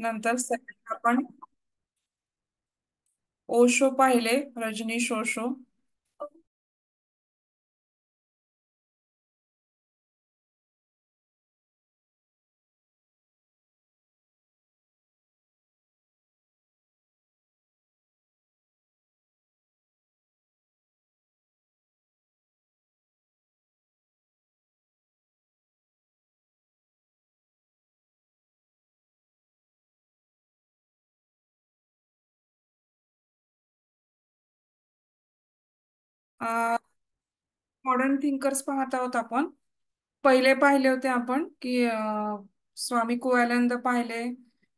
नंतर आपण ओशो पाहिले, रजनीश ओशो. मॉडर्न थिंकर्स पाहत आहोत आपण. पहिले पाहिले होते आपण की स्वामी कुवालंद पाहिले,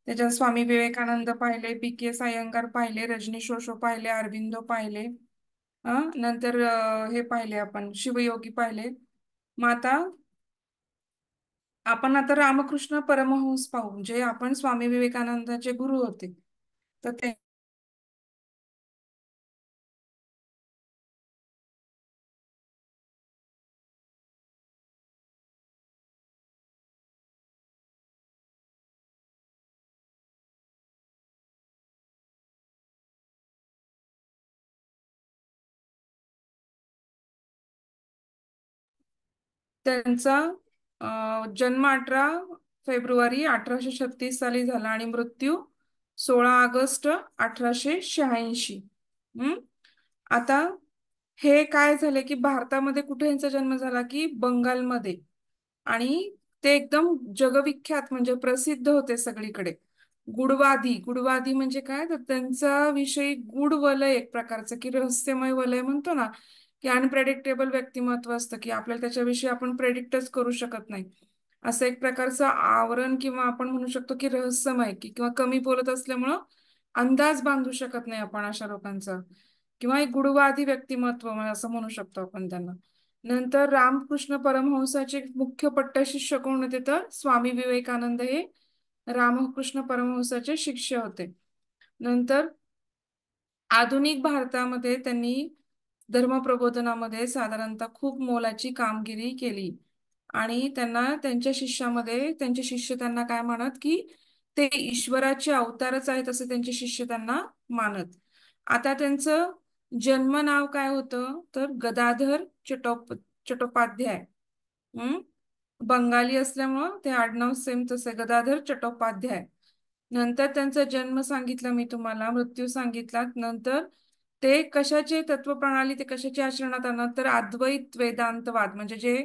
त्याच्यात स्वामी विवेकानंद पाहिले, पी.के. अय्यंगार पाहिले, रजनीश ओशो पाहिले, अरविंदो पाहिले. नंतर हे पाहिले आपण शिवयोगी पाहिले. मग आपण आता रामकृष्ण परमहंस पाहू, जे आपण स्वामी विवेकानंदाचे गुरु होते. तर ते त्यांचा जन्म 18 फेब्रुवारी 1836 साली झाला आणि मृत्यू 16 ऑगस्ट 1886. आता हे काय झाले की भारतामध्ये कुठे यांचा जन्म झाला की बंगालमध्ये. आणि ते एकदम जगविख्यात म्हणजे प्रसिद्ध होते सगळीकडे. गुडवादी म्हणजे काय, तर त्यांचा विषयी गुड वलय, एक प्रकारचं की रहस्यमय वलय म्हणतो ना, की अनप्रेडिक्टेबल व्यक्तिमत्व असतं, की आपल्याला त्याच्याविषयी आपण प्रेडिक्टच करू शकत नाही. असं एक प्रकारचं आवरण किंवा आपण म्हणू शकतो की रहस्यमय की किंवा कमी बोलत असल्यामुळं अंदाज बांधू शकत नाही आपण अशा लोकांचा. किंवा एक गुडवादी व्यक्तिमत्व असं म्हणू शकतो आपण त्यांना. नंतर रामकृष्ण परमहंसाचे मुख्य पट्टशिष्य कोण होते, तर स्वामी विवेकानंद हे रामकृष्ण परमहंसाचे शिष्य होते. नंतर आधुनिक भारतामध्ये त्यांनी धर्मप्रबोधनामध्ये साधारणतः खूप मोलाची कामगिरी केली. आणि त्यांचे शिष्य त्यांना काय म्हणत की ते ईश्वराचे अवतारच आहेत, असं त्यांचे शिष्य त्यांना मानत. आता त्यांचं जन्म नाव काय होतं, तर गदाधर चट्टोपाध्याय. हम्म बंगाली असल्यामुळं ते आडनाव सेम तसे गदाधर चट्टोपाध्याय. नंतर त्यांचा जन्म सांगितला मी तुम्हाला, मृत्यू सांगितला. नंतर ते कशाचे तत्वप्रणाली, ते कशाचे आचरणात आणत, तर अद्वैत वेदांतवाद म्हणजे जे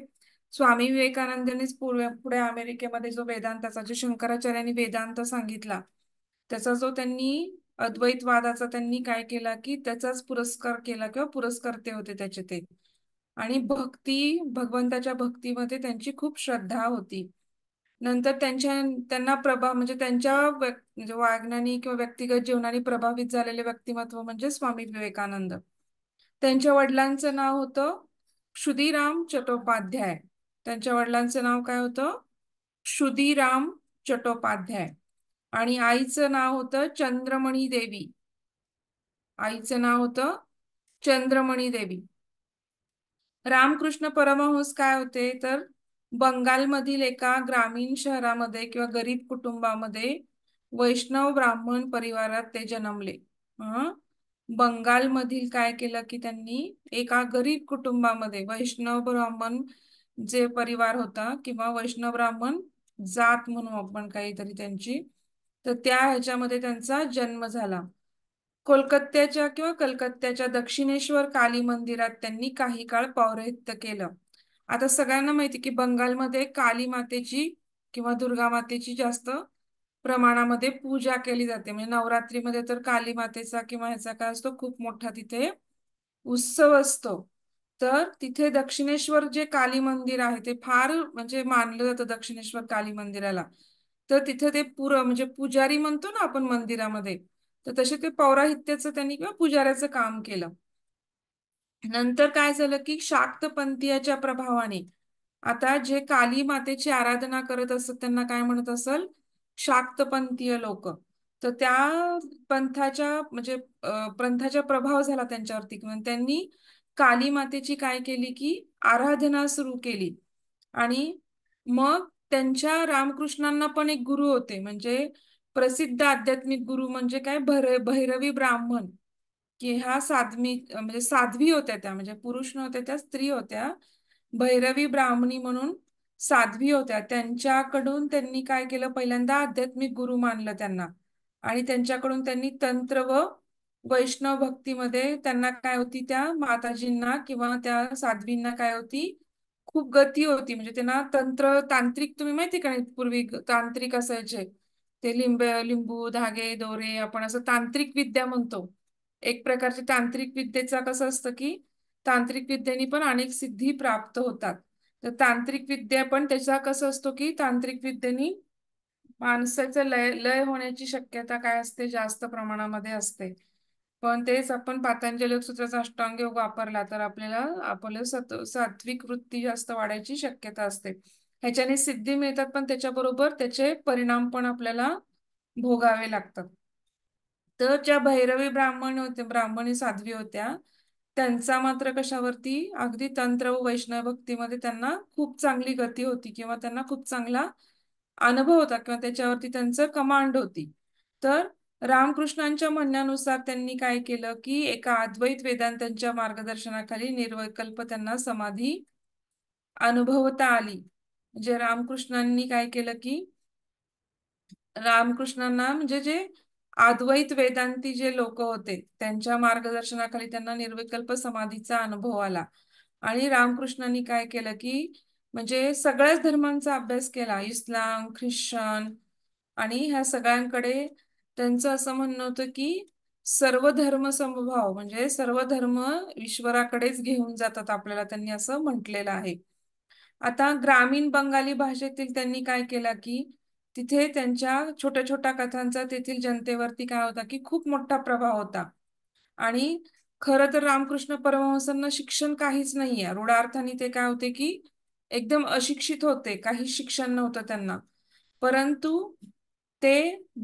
स्वामी विवेकानंदांनीच पुढे अमेरिकेमध्ये जो वेदांताचा, जे शंकराचार्यांनी वेदांत सांगितला, त्याचा जो त्यांनी अद्वैतवादाचा त्यांनी काय केला की त्याचाच पुरस्कार केला किंवा पुरस्कर्ते होते त्याचे ते. आणि भगवंताच्या भक्तीमध्ये त्यांची खूप श्रद्धा होती. नंतर त्यांना म्हणजे त्यांच्या म्हणजे वैज्ञानिक किंवा व्यक्तिगत जीवनाने प्रभावित झालेले व्यक्तिमत्व म्हणजे स्वामी विवेकानंद. त्यांच्या वडिलांचं नाव होतं क्षुदीराम चट्टोपाध्याय. त्यांच्या वडिलांचं नाव काय होतं, क्षुदीराम चट्टोपाध्याय. आणि आईचं नाव होतं चंद्रमणी देवी. आईचं नाव होतं चंद्रमणी देवी. रामकृष्ण परमहंस काय होते, तर बंगालमधील एका ग्रामीण शहरामध्ये किंवा गरीब कुटुंबामध्ये वैष्णव ब्राह्मण परिवारात ते जन्मले. बंगालमधील काय केलं की त्यांनी एका गरीब कुटुंबामध्ये वैष्णव ब्राह्मण जे परिवार होता किंवा वैष्णव ब्राह्मण जात म्हणू आपण काहीतरी त्यांची, तर त्या ह्याच्यामध्ये त्यांचा जन्म झाला. कलकत्त्याच्या दक्षिणेश्वर काली मंदिरात त्यांनी काही काळ पौरोहित्य केलं. आता सगळ्यांना माहिती की बंगालमध्ये काली मातेची किंवा दुर्गा मातेची जास्त प्रमाणामध्ये पूजा केली जाते. म्हणजे नवरात्रीमध्ये तर काली मातेचा किंवा ह्याचा काय असतो, खूप मोठा तिथे उत्सव असतो. तर तिथे दक्षिणेश्वर जे काली मंदिर आहे ते फार म्हणजे मानलं जातं दक्षिणेश्वर काली मंदिराला. तर तिथे ते म्हणजे पुजारी म्हणतो ना आपण मंदिरामध्ये, तर तसे ते पौराहित्याचं त्यांनी किंवा पुजाऱ्याचं काम केलं. नंतर काय झालं की शाक्त पंथीयाच्या प्रभावाने आता जे काली मातेची आराधना करत असत त्यांना काय म्हणत असल, शाक्तपंथीय लोक. तर त्या पंथाच्या प्रभाव झाला त्यांच्यावरती किंवा त्यांनी काली मातेची काय केली की आराधना सुरू केली. आणि मग त्यांच्या रामकृष्णांना पण एक गुरु होते म्हणजे प्रसिद्ध आध्यात्मिक गुरु म्हणजे काय, भैरवी ब्राह्मण, की ह्या म्हणजे साध्वी होत्या त्या, म्हणजे पुरुष नव्हत्या, त्या स्त्री होत्या. भैरवी ब्राह्मणी म्हणून साध्वी होत्या. त्यांच्याकडून त्यांनी काय केलं, पहिल्यांदा आध्यात्मिक गुरु मानलं त्यांना. आणि त्यांच्याकडून त्यांनी तंत्र व वैष्णव भक्तीमध्ये त्यांना काय होती, त्या माताजींना किंवा त्या साध्वींना काय होती, खूप गती होती. म्हणजे त्यांना तंत्र तांत्रिक, तुम्ही माहिती का नाही, पूर्वी तांत्रिक असायचे ते लिंबू धागे दोरे, आपण असं तांत्रिक विद्या म्हणतो. एक प्रकारचे तांत्रिक विद्येचा कसं असतं की तांत्रिक विद्येने पण अनेक सिद्धी प्राप्त होतात. तर तांत्रिक विद्या पण त्याचा कसं असतो की तांत्रिक विद्येने माणसाचं लय लय होण्याची शक्यता काय असते, जास्त प्रमाणामध्ये असते. पण तेच आपण पातंजली योगसूत्राचा अष्टांग योग वापरला तर आपल्याला आपलं सात्विक वृत्ती जास्त वाढायची शक्यता असते. ह्याच्याने सिद्धी मिळतात, पण त्याच्याबरोबर त्याचे परिणाम पण आपल्याला भोगावे लागतात. तर ज्या भैरवी ब्राह्मणी साध्वी होत्या, त्यांचा मात्र कशावरती, अगदी तंत्र व वैष्णव भक्तीमध्ये त्यांना खूप चांगली गती होती, किंवा त्यांना खूप चांगला अनुभव होता, किंवा त्याच्यावरती त्यांचं कमांड होती. तर रामकृष्णांच्या म्हणण्यानुसार त्यांनी काय केलं की एका अद्वैत वेदांतांच्या मार्गदर्शनाखाली निर्विकल्प त्यांना समाधी अनुभवता आली. म्हणजे रामकृष्णांनी काय केलं की रामकृष्णांना म्हणजे जे अद्वैत वेदांती जे लोक होते, त्यांच्या मार्गदर्शनाखाली त्यांना निर्विकल्प समाधीचा अनुभव आला. आणि रामकृष्णांनी काय केलं की म्हणजे सगळ्याच धर्मांचा अभ्यास केला, इस्लाम, ख्रिश्चन, आणि ह्या सगळ्यांकडे त्यांचं असं म्हणणं होतं की सर्व धर्म समभाव, म्हणजे सर्व धर्म ईश्वराकडेच घेऊन जातात आपल्याला, त्यांनी असं म्हटलेलं आहे. आता ग्रामीण बंगाली भाषेतील त्यांनी काय केलं की तिथे त्यांच्या छोट्या छोट्या कथांचा तेथील जनतेवरती काय होता की खूप मोठा प्रभाव होता. आणि खरं तर रामकृष्ण परमहंसांना शिक्षण काहीच नाहीये, रूढ अर्थाने ते काय होते की एकदम अशिक्षित होते, काही शिक्षण नव्हतं त्यांना. परंतु ते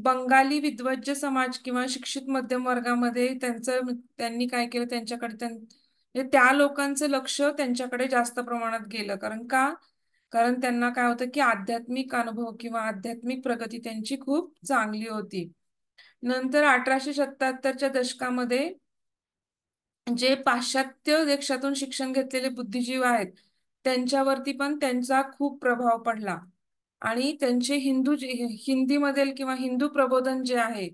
बंगाली विद्वज्ज समाज किंवा शिक्षित मध्यम वर्गामध्ये त्यांनी काय केलं, म्हणजे त्या लोकांचं लक्ष त्यांच्याकडे जास्त प्रमाणात गेलं. कारण का, कारण त्यांना काय होतं की आध्यात्मिक अनुभव किंवा आध्यात्मिक प्रगती त्यांची खूप चांगली होती. नंतर 1877च्या दशकामध्ये जे पाश्चात्य देशातून शिक्षण घेतलेले बुद्धिजीव आहेत, त्यांच्यावरती पण त्यांचा खूप प्रभाव पडला. आणि त्यांचे हिंदीमधील किंवा हिंदू प्रबोधन जे आहे,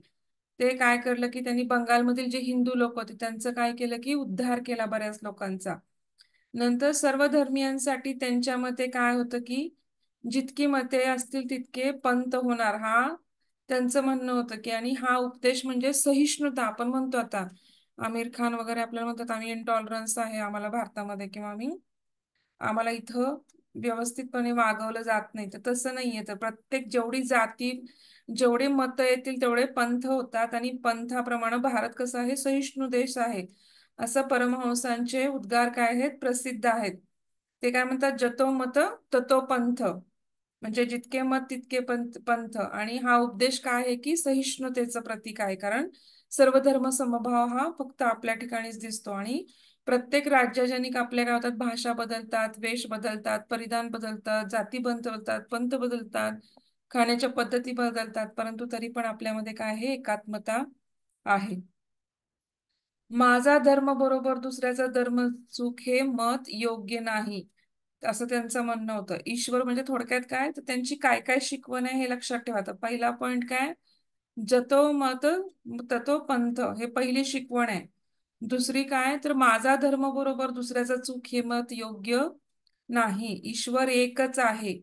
ते काय करलं की त्यांनी बंगालमधील जे हिंदू लोक होते त्यांचं काय केलं की उद्धार केला बऱ्याच लोकांचा. नंतर सर्व धर्मियांसाठी त्यांच्या मते काय होतं की जितकी मते असतील तितके पंथ होणार, हा त्यांचं म्हणणं होतं की. आणि हा उपदेश म्हणजे सहिष्णुता, आपण म्हणतो आता आमिर खान वगैरे आपल्याला म्हणतात आम्ही इंटॉलरन्स आहे आम्हाला भारतामध्ये, किंवा आम्हाला इथं व्यवस्थितपणे वागवलं जात नाही, तर तसं नाहीये. तर प्रत्येक जेवढी जाती, जेवढे मत येतील तेवढे पंथ होतात, आणि पंथाप्रमाणे भारत कसा आहे, सहिष्णु देश आहे, असं परमहंसांचे उद्गार काय आहेत, प्रसिद्ध आहेत. ते काय म्हणतात, जतो मत ततो पंथ, म्हणजे जितके मत तितके पंथ. आणि हा उपदेश काय आहे की सहिष्णुतेचं प्रतीक आहे, कारण सर्व धर्म समभाव हा फक्त आपल्या ठिकाणीच दिसतो. आणि प्रत्येक राज्याजनिक आपल्या काय होतात, भाषा बदलतात, वेश बदलतात, परिधान बदलतात, जाती बदलतात, पंथ बदलतात, खाण्याच्या पद्धती बदलतात, परंतु तरी पण आपल्यामध्ये काय आहे, एकात्मता आहे. माझा धर्म बरोबर दुसऱ्याचा धर्म चूक हे मत योग्य नाही, असं त्यांचं म्हणणं होतं. ईश्वर म्हणजे थोडक्यात काय, तर त्यांची काय काय शिकवण आहे हे लक्षात ठेवा. तर पहिला पॉइंट काय, जतो मत ततो पंथ, हे पहिली शिकवण आहे. दुसरी काय, तर माझा धर्म बरोबर दुसऱ्याचा चूक हे मत योग्य नाही. ईश्वर एकच आहे,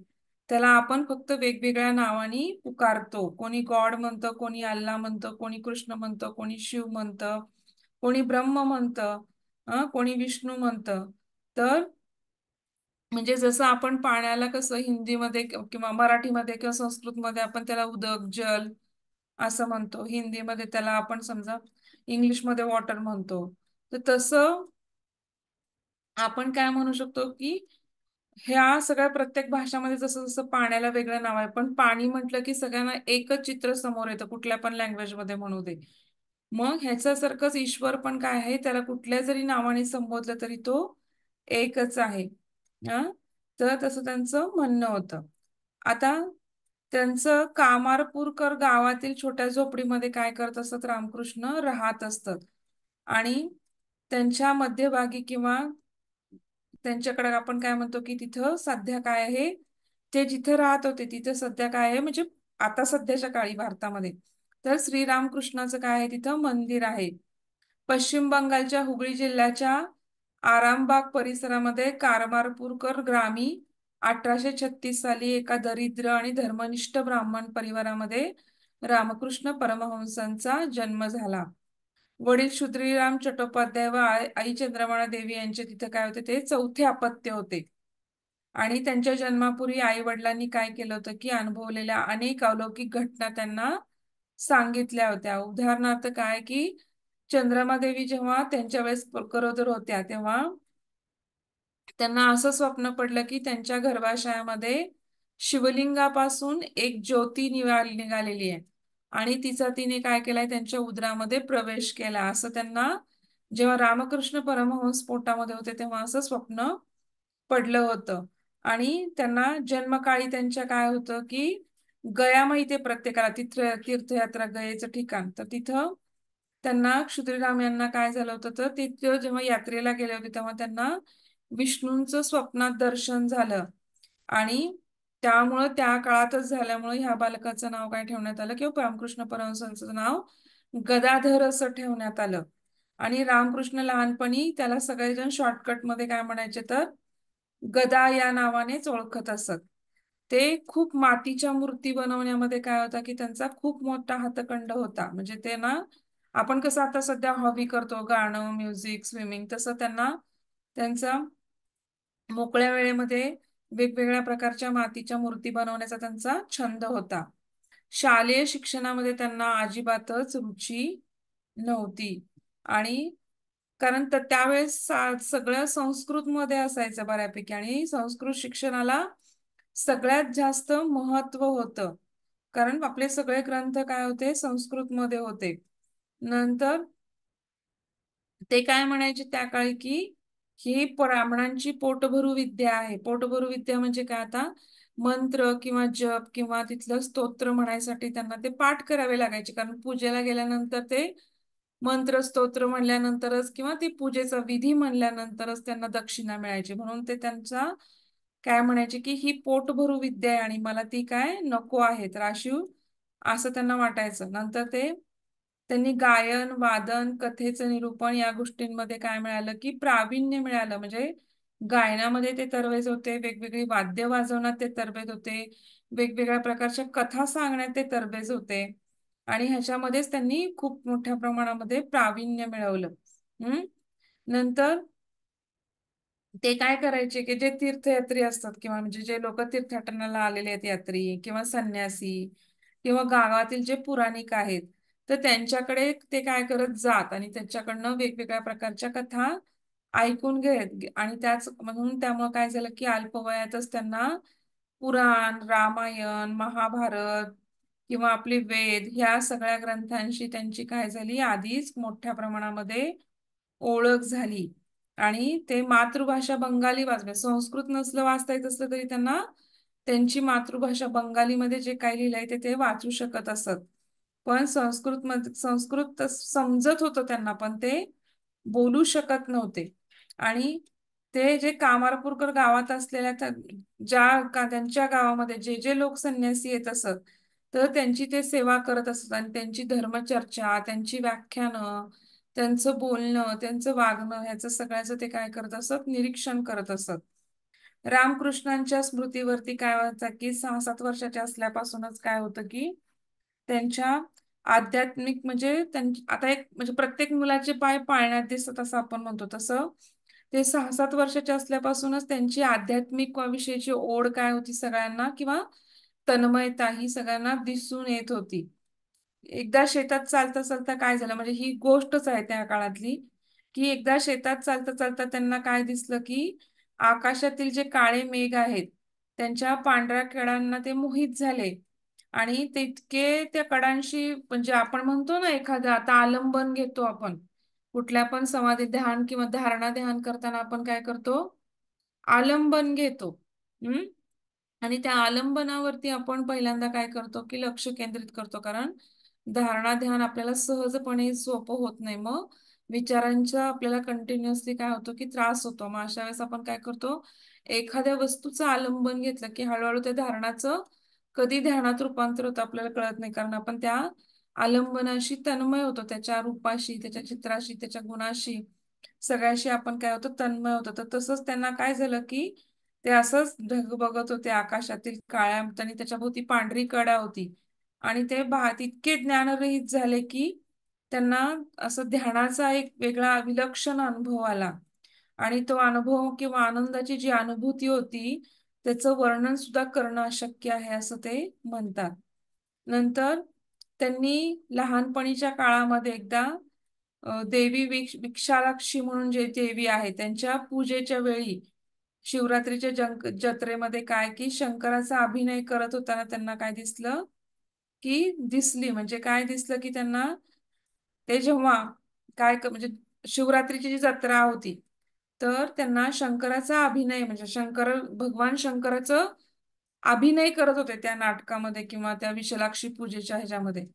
त्याला आपण फक्त वेगवेगळ्या नावानी पुकारतो. कोणी गॉड म्हणतं, कोणी अल्ला म्हणतं, कोणी कृष्ण म्हणतं, कोणी शिव म्हणतं, कोणी ब्रह्म म्हणतं, कोणी विष्णू म्हणतं. तर म्हणजे जसं आपण पाण्याला कसं हिंदीमध्ये किंवा मराठीमध्ये किंवा संस्कृतमध्ये आपण त्याला उदक, जल असं म्हणतो, हिंदीमध्ये त्याला आपण समजा इंग्लिशमध्ये वॉटर म्हणतो, तर तसं आपण काय म्हणू शकतो की ह्या सगळ्या प्रत्येक भाषामध्ये जसं जसं पाण्याला वेगळं नाव आहे, पण पाणी म्हटलं की सगळ्यांना एकच चित्र समोर येतं, कुठल्या पण लँग्वेज मध्ये म्हणू दे. मग ह्याच्यासारखंच ईश्वर पण काय आहे, त्याला कुठल्या जरी नावाने संबोधलं तरी तो एकच आहे. हा, तर तसं त्यांचं म्हणणं होतं. आता त्यांचं कामारपूरकर गावातील छोट्या झोपडीमध्ये काय करत असतात, रामकृष्ण राहत असतात. आणि त्यांच्या मध्यभागी किंवा त्यांच्याकडे आपण काय म्हणतो की तिथं सध्या काय आहे, ते जिथं राहत होते तिथं सध्या काय आहे, म्हणजे आता सध्याच्या काळी भारतामध्ये तर श्रीरामकृष्णाचं काय आहे, तिथं मंदिर आहे. पश्चिम बंगालच्या हुगळी जिल्ह्याच्या आरामबाग परिसरामध्ये कारमारपूरकर ग्रामी 1836 साली एका दरिद्र आणि धर्मनिष्ठ ब्राह्मण परिवारामध्ये रामकृष्ण परमहंसांचा जन्म झाला. वडील श्रीराम चट्टोपाध्याय व आई चंद्रमणा देवी यांचे तिथे काय होते, ते चौथे अपत्य होते. आणि त्यांच्या जन्मापूर्वी आई वडिलांनी काय केलं होतं की अनुभवलेल्या अनेक अलौकिक घटना त्यांना सांगितल्या होत्या. उदाहरणार्थ काय की चंद्रमा देवी जेव्हा त्यांच्या वेळेस गरोदर होत्या तेव्हा त्यांना असं स्वप्न पडलं की त्यांच्या गर्भाशयामध्ये शिवलिंगापासून एक ज्योती निघालेली आहे आणि तिचा तिने काय केलाय, त्यांच्या उदरामध्ये प्रवेश केला. असं त्यांना जेव्हा रामकृष्ण परमहंस पोटामध्ये होते तेव्हा असं स्वप्न पडलं होतं. आणि त्यांना जन्मकाळी त्यांच्या काय होतं की गया माहिती प्रत्येकाला तीर्थयात्रा गयेचं ठिकाण, तर तिथं त्यांना क्षुद्रीराम यांना काय झालं होतं, तर तिथं जेव्हा यात्रेला गेले होते तेव्हा त्यांना विष्णूंचं स्वप्नात दर्शन झालं. आणि त्यामुळं त्या काळातच झाल्यामुळे ह्या बालकाचं नाव काय ठेवण्यात आलं, किंवा रामकृष्ण परमहंसाचं नाव गदाधर असं ठेवण्यात आलं. आणि रामकृष्ण लहानपणी त्याला सगळेजण शॉर्टकट मध्ये काय म्हणायचे, तर गदा या नावानेच ओळखत असत. ते खूप मातीच्या मूर्ती बनवण्यामध्ये काय होता की त्यांचा खूप मोठा हातखंड होता. म्हणजे ते ना, आपण कसं आता सध्या हॉबी करतो, गाणं, म्युझिक, स्विमिंग, तसं त्यांना त्यांचा मोकळ्या वेळेमध्ये वेगवेगळ्या प्रकारच्या मातीच्या मूर्ती बनवण्याचा त्यांचा छंद होता. शालेय शिक्षणामध्ये त्यांना अजिबातच रुची नव्हती. आणि कारण तर त्यावेळेस सगळं संस्कृत मध्ये असायचं बऱ्यापैकी आणि संस्कृत शिक्षणाला सगळ्यात जास्त महत्व होतं. कारण आपले सगळे ग्रंथ काय होते, संस्कृत मध्ये होते. नंतर ते काय म्हणायचे त्या काळी की ही ब्राह्मणांची पोटभरू विद्या आहे. पोटभरू विद्या म्हणजे काय, आता मंत्र किंवा जप किंवा तिथलं स्तोत्र म्हणायसाठी त्यांना ते पाठ करावे लागायचे. कारण पूजेला गेल्यानंतर ते मंत्र स्तोत्र म्हणल्यानंतरच किंवा ती पूजेचा विधी म्हणल्यानंतरच त्यांना दक्षिणा मिळायची. म्हणून ते त्यांचा काय म्हणायचे की ही पोटभरू विद्या आहे आणि मला ती काय नको आहे, राशीव असं त्यांना वाटायचं. नंतर त्यांनी गायन वादन कथेचं निरूपण या गोष्टींमध्ये काय मिळालं की प्रावीण्य मिळालं. म्हणजे गायनामध्ये ते तरबेज होते, वेगवेगळी वाद्य वाजवण्यात ते तरबेज होते, वेगवेगळ्या प्रकारच्या कथा सांगण्यात ते तरबेज होते. आणि ह्याच्यामध्येच त्यांनी खूप मोठ्या प्रमाणामध्ये प्रावीण्य मिळवलं. नंतर ते काय करायचे की जे तीर्थयात्री असतात किंवा म्हणजे जे लोक तीर्थाटनाला आलेले आहेत, यात्री किंवा संन्यासी किंवा गावातील जे पुराणिक आहेत, तर त्यांच्याकडे ते काय करत जात आणि त्यांच्याकडनं वेगवेगळ्या प्रकारच्या कथा ऐकून घेत. आणि त्याच म्हणून त्यामुळे काय झालं की अल्पवयातच त्यांना पुराण, रामायण, महाभारत किंवा आपले वेद ह्या सगळ्या ग्रंथांशी त्यांची काय झाली, आधीच मोठ्या प्रमाणामध्ये ओळख झाली. आणि ते मातृभाषा बंगाली वाचले, संस्कृत नसलं वाचता येत असलं तरी त्यांना त्यांची मातृभाषा बंगालीमध्ये जे काही लिहिलंय ते वाचू शकत असत. पण संस्कृत मध्ये संस्कृत समजत होतं त्यांना, पण ते बोलू शकत नव्हते. आणि ते जे कामारपूरकर गावात असलेल्या त्यांच्या गावामध्ये जे जे लोक संन्यासी येत असत, तर त्यांची ते सेवा करत असत आणि त्यांची धर्मचर्चा, त्यांची व्याख्यानं, त्यांचं बोलणं, त्यांचं वागणं, ह्याचं सगळ्याचं ते काय करत असत, निरीक्षण करत असत. रामकृष्णांच्या स्मृतीवरती काय व्हायचं की 6-7 वर्षाच्या असल्यापासूनच काय होतं की त्यांच्या आध्यात्मिक म्हणजे आता एक म्हणजे प्रत्येक मुलाचे पाय पाळण्यात दिसत असं आपण म्हणतो, तसं ते 6-7 वर्षाच्या असल्यापासूनच त्यांची आध्यात्मिक विषयीची ओढ काय होती सगळ्यांना, किंवा तन्मयता ही सगळ्यांना दिसून येत होती. एकदा शेतात चालता चालता काय झालं, म्हणजे ही गोष्टच आहे त्या काळातली, की एकदा शेतात चालता चालता त्यांना काय दिसलं की आकाशातील जे काळे मेघ आहेत त्यांच्या पांढऱ्या कडांना ते मोहित झाले. आणि तितके त्या कडांशी म्हणजे आपण म्हणतो ना, एखादं आता आलंबन घेतो आपण कुठल्या पण समाधी ध्यान किंवा धारणा ध्यान करताना आपण काय करतो, आलंबन घेतो. आणि त्या आलंबनावरती आपण पहिल्यांदा काय करतो की लक्ष केंद्रित करतो, कारण धारणा ध्यान आपल्याला सहजपणे सोपं होत नाही. मग विचारांचा आपल्याला कंटिन्युअसली काय होतो की त्रास होतो. मग अशा वेळेस आपण काय करतो, एखाद्या वस्तूचं आलंबन घेतलं की हळूहळू त्या धारणाचं कधी ध्यानात रूपांतर होतं आपल्याला कळत नाही, कारण आपण त्या आलंबनाशी तन्मय होतो, त्याच्या रूपाशी, त्याच्या चित्राशी, त्याच्या गुणाशी, सगळ्याशी आपण काय होतो तन्मय होतो. तर तसंच त्यांना काय झालं की ते असंच ढग बघत होते आकाशातील काळ्या, आणि त्याच्या भोवती पांढरी कडा होती, आणि ते इतके ज्ञानरहित झाले की त्यांना असं ध्यानाचा एक वेगळा विलक्षण अनुभव आला. आणि तो अनुभव किंवा आनंदाची जी अनुभूती होती त्याचं वर्णन सुद्धा करणं अशक्य आहे असं ते म्हणतात. नंतर त्यांनी लहानपणीच्या काळामध्ये एकदा देवी विशालाक्षी म्हणून जे देवी आहे त्यांच्या पूजेच्या वेळी शिवरात्रीच्या जत्रेमध्ये काय की शंकराचा अभिनय करत होताना त्यांना काय दिसलं की म्हणजे काय दिसलं की त्यांना ते जेव्हा म्हणजे शिवरात्रीची जी जत्रा होती तर त्यांना शंकराचा अभिनय म्हणजे भगवान शंकराचं अभिनय करत होते त्या नाटकामध्ये किंवा त्या विशालाक्षी पूजेच्या ह्याच्यामध्ये.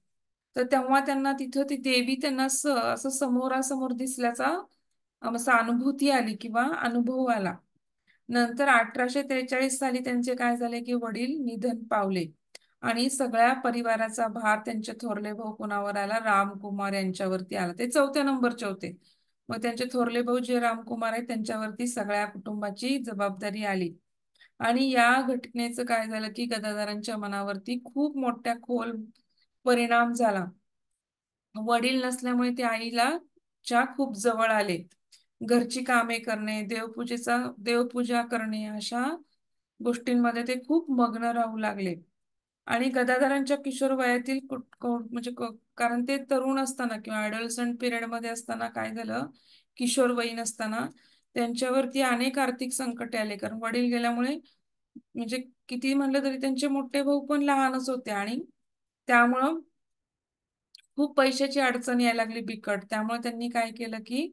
तर तेव्हा त्यांना तिथं ती देवी त्यांना असं समोरासमोर दिसल्याचा असा अनुभूती आली किंवा अनुभव आला. नंतर 1843 साली त्यांचे काय झाले की वडील निधन पावले आणि सगळ्या परिवाराचा भार त्यांचे थोरले भाऊ कुणावर आला, रामकुमार यांच्यावरती आला. ते चौथ्या नंबरचे होते. मग त्यांचे थोरले भाऊ जे रामकुमार आहेत त्यांच्यावरती सगळ्या कुटुंबाची जबाबदारी आली. आणि या घटनेचं काय झालं की गदाधरांच्या मनावरती खूप मोठ्या खोल परिणाम झाला. वडील नसल्यामुळे ते आईला च्या खूप जवळ आले. घरची कामे करणे, देवपूजा करणे अशा गोष्टींमध्ये ते खूप मग्न राहू लागले. आणि गदाधरांच्या किशोर वयातील कारण ते तरुण असताना किंवा ऍडोलसंट पिरियड मध्ये असताना काय झालं, किशोरवयीन असताना त्यांच्यावरती अनेक आर्थिक संकटे आले, कारण वडील गेल्यामुळे म्हणजे किती म्हणलं तरी त्यांचे मोठे भाऊ पण लहानच होते आणि त्यामुळं खूप पैशाची अडचण यायला लागली बिकट. त्यामुळे त्यांनी काय केलं की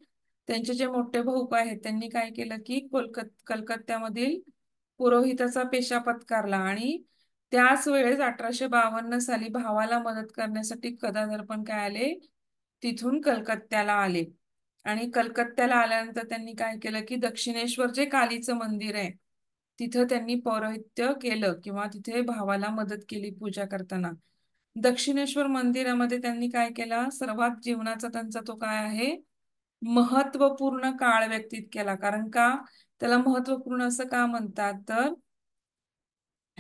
त्यांचे जे मोठे भाऊ आहेत त्यांनी काय केलं की कलकत्त्यामधील पुरोहिताचा पेशा पत्कारला आणि त्याच वेळेस 1852 साली भावाला मदत करण्यासाठी गदाधर पण काय आले, तिथून कलकत्त्याला आले. आणि कलकत्त्याला आल्यानंतर त्यांनी काय केलं की दक्षिणेश्वर जे कालीचं मंदिर आहे तिथं त्यांनी पौरोहित्य केलं किंवा तिथे भावाला मदत केली पूजा करताना. दक्षिणेश्वर मंदिरामध्ये त्यांनी काय केला, सर्वात जीवनाचा त्यांचा तो काय आहे महत्वपूर्ण काळ व्यतीत केला. कारण का त्याला महत्वपूर्ण असं का म्हणतात, तर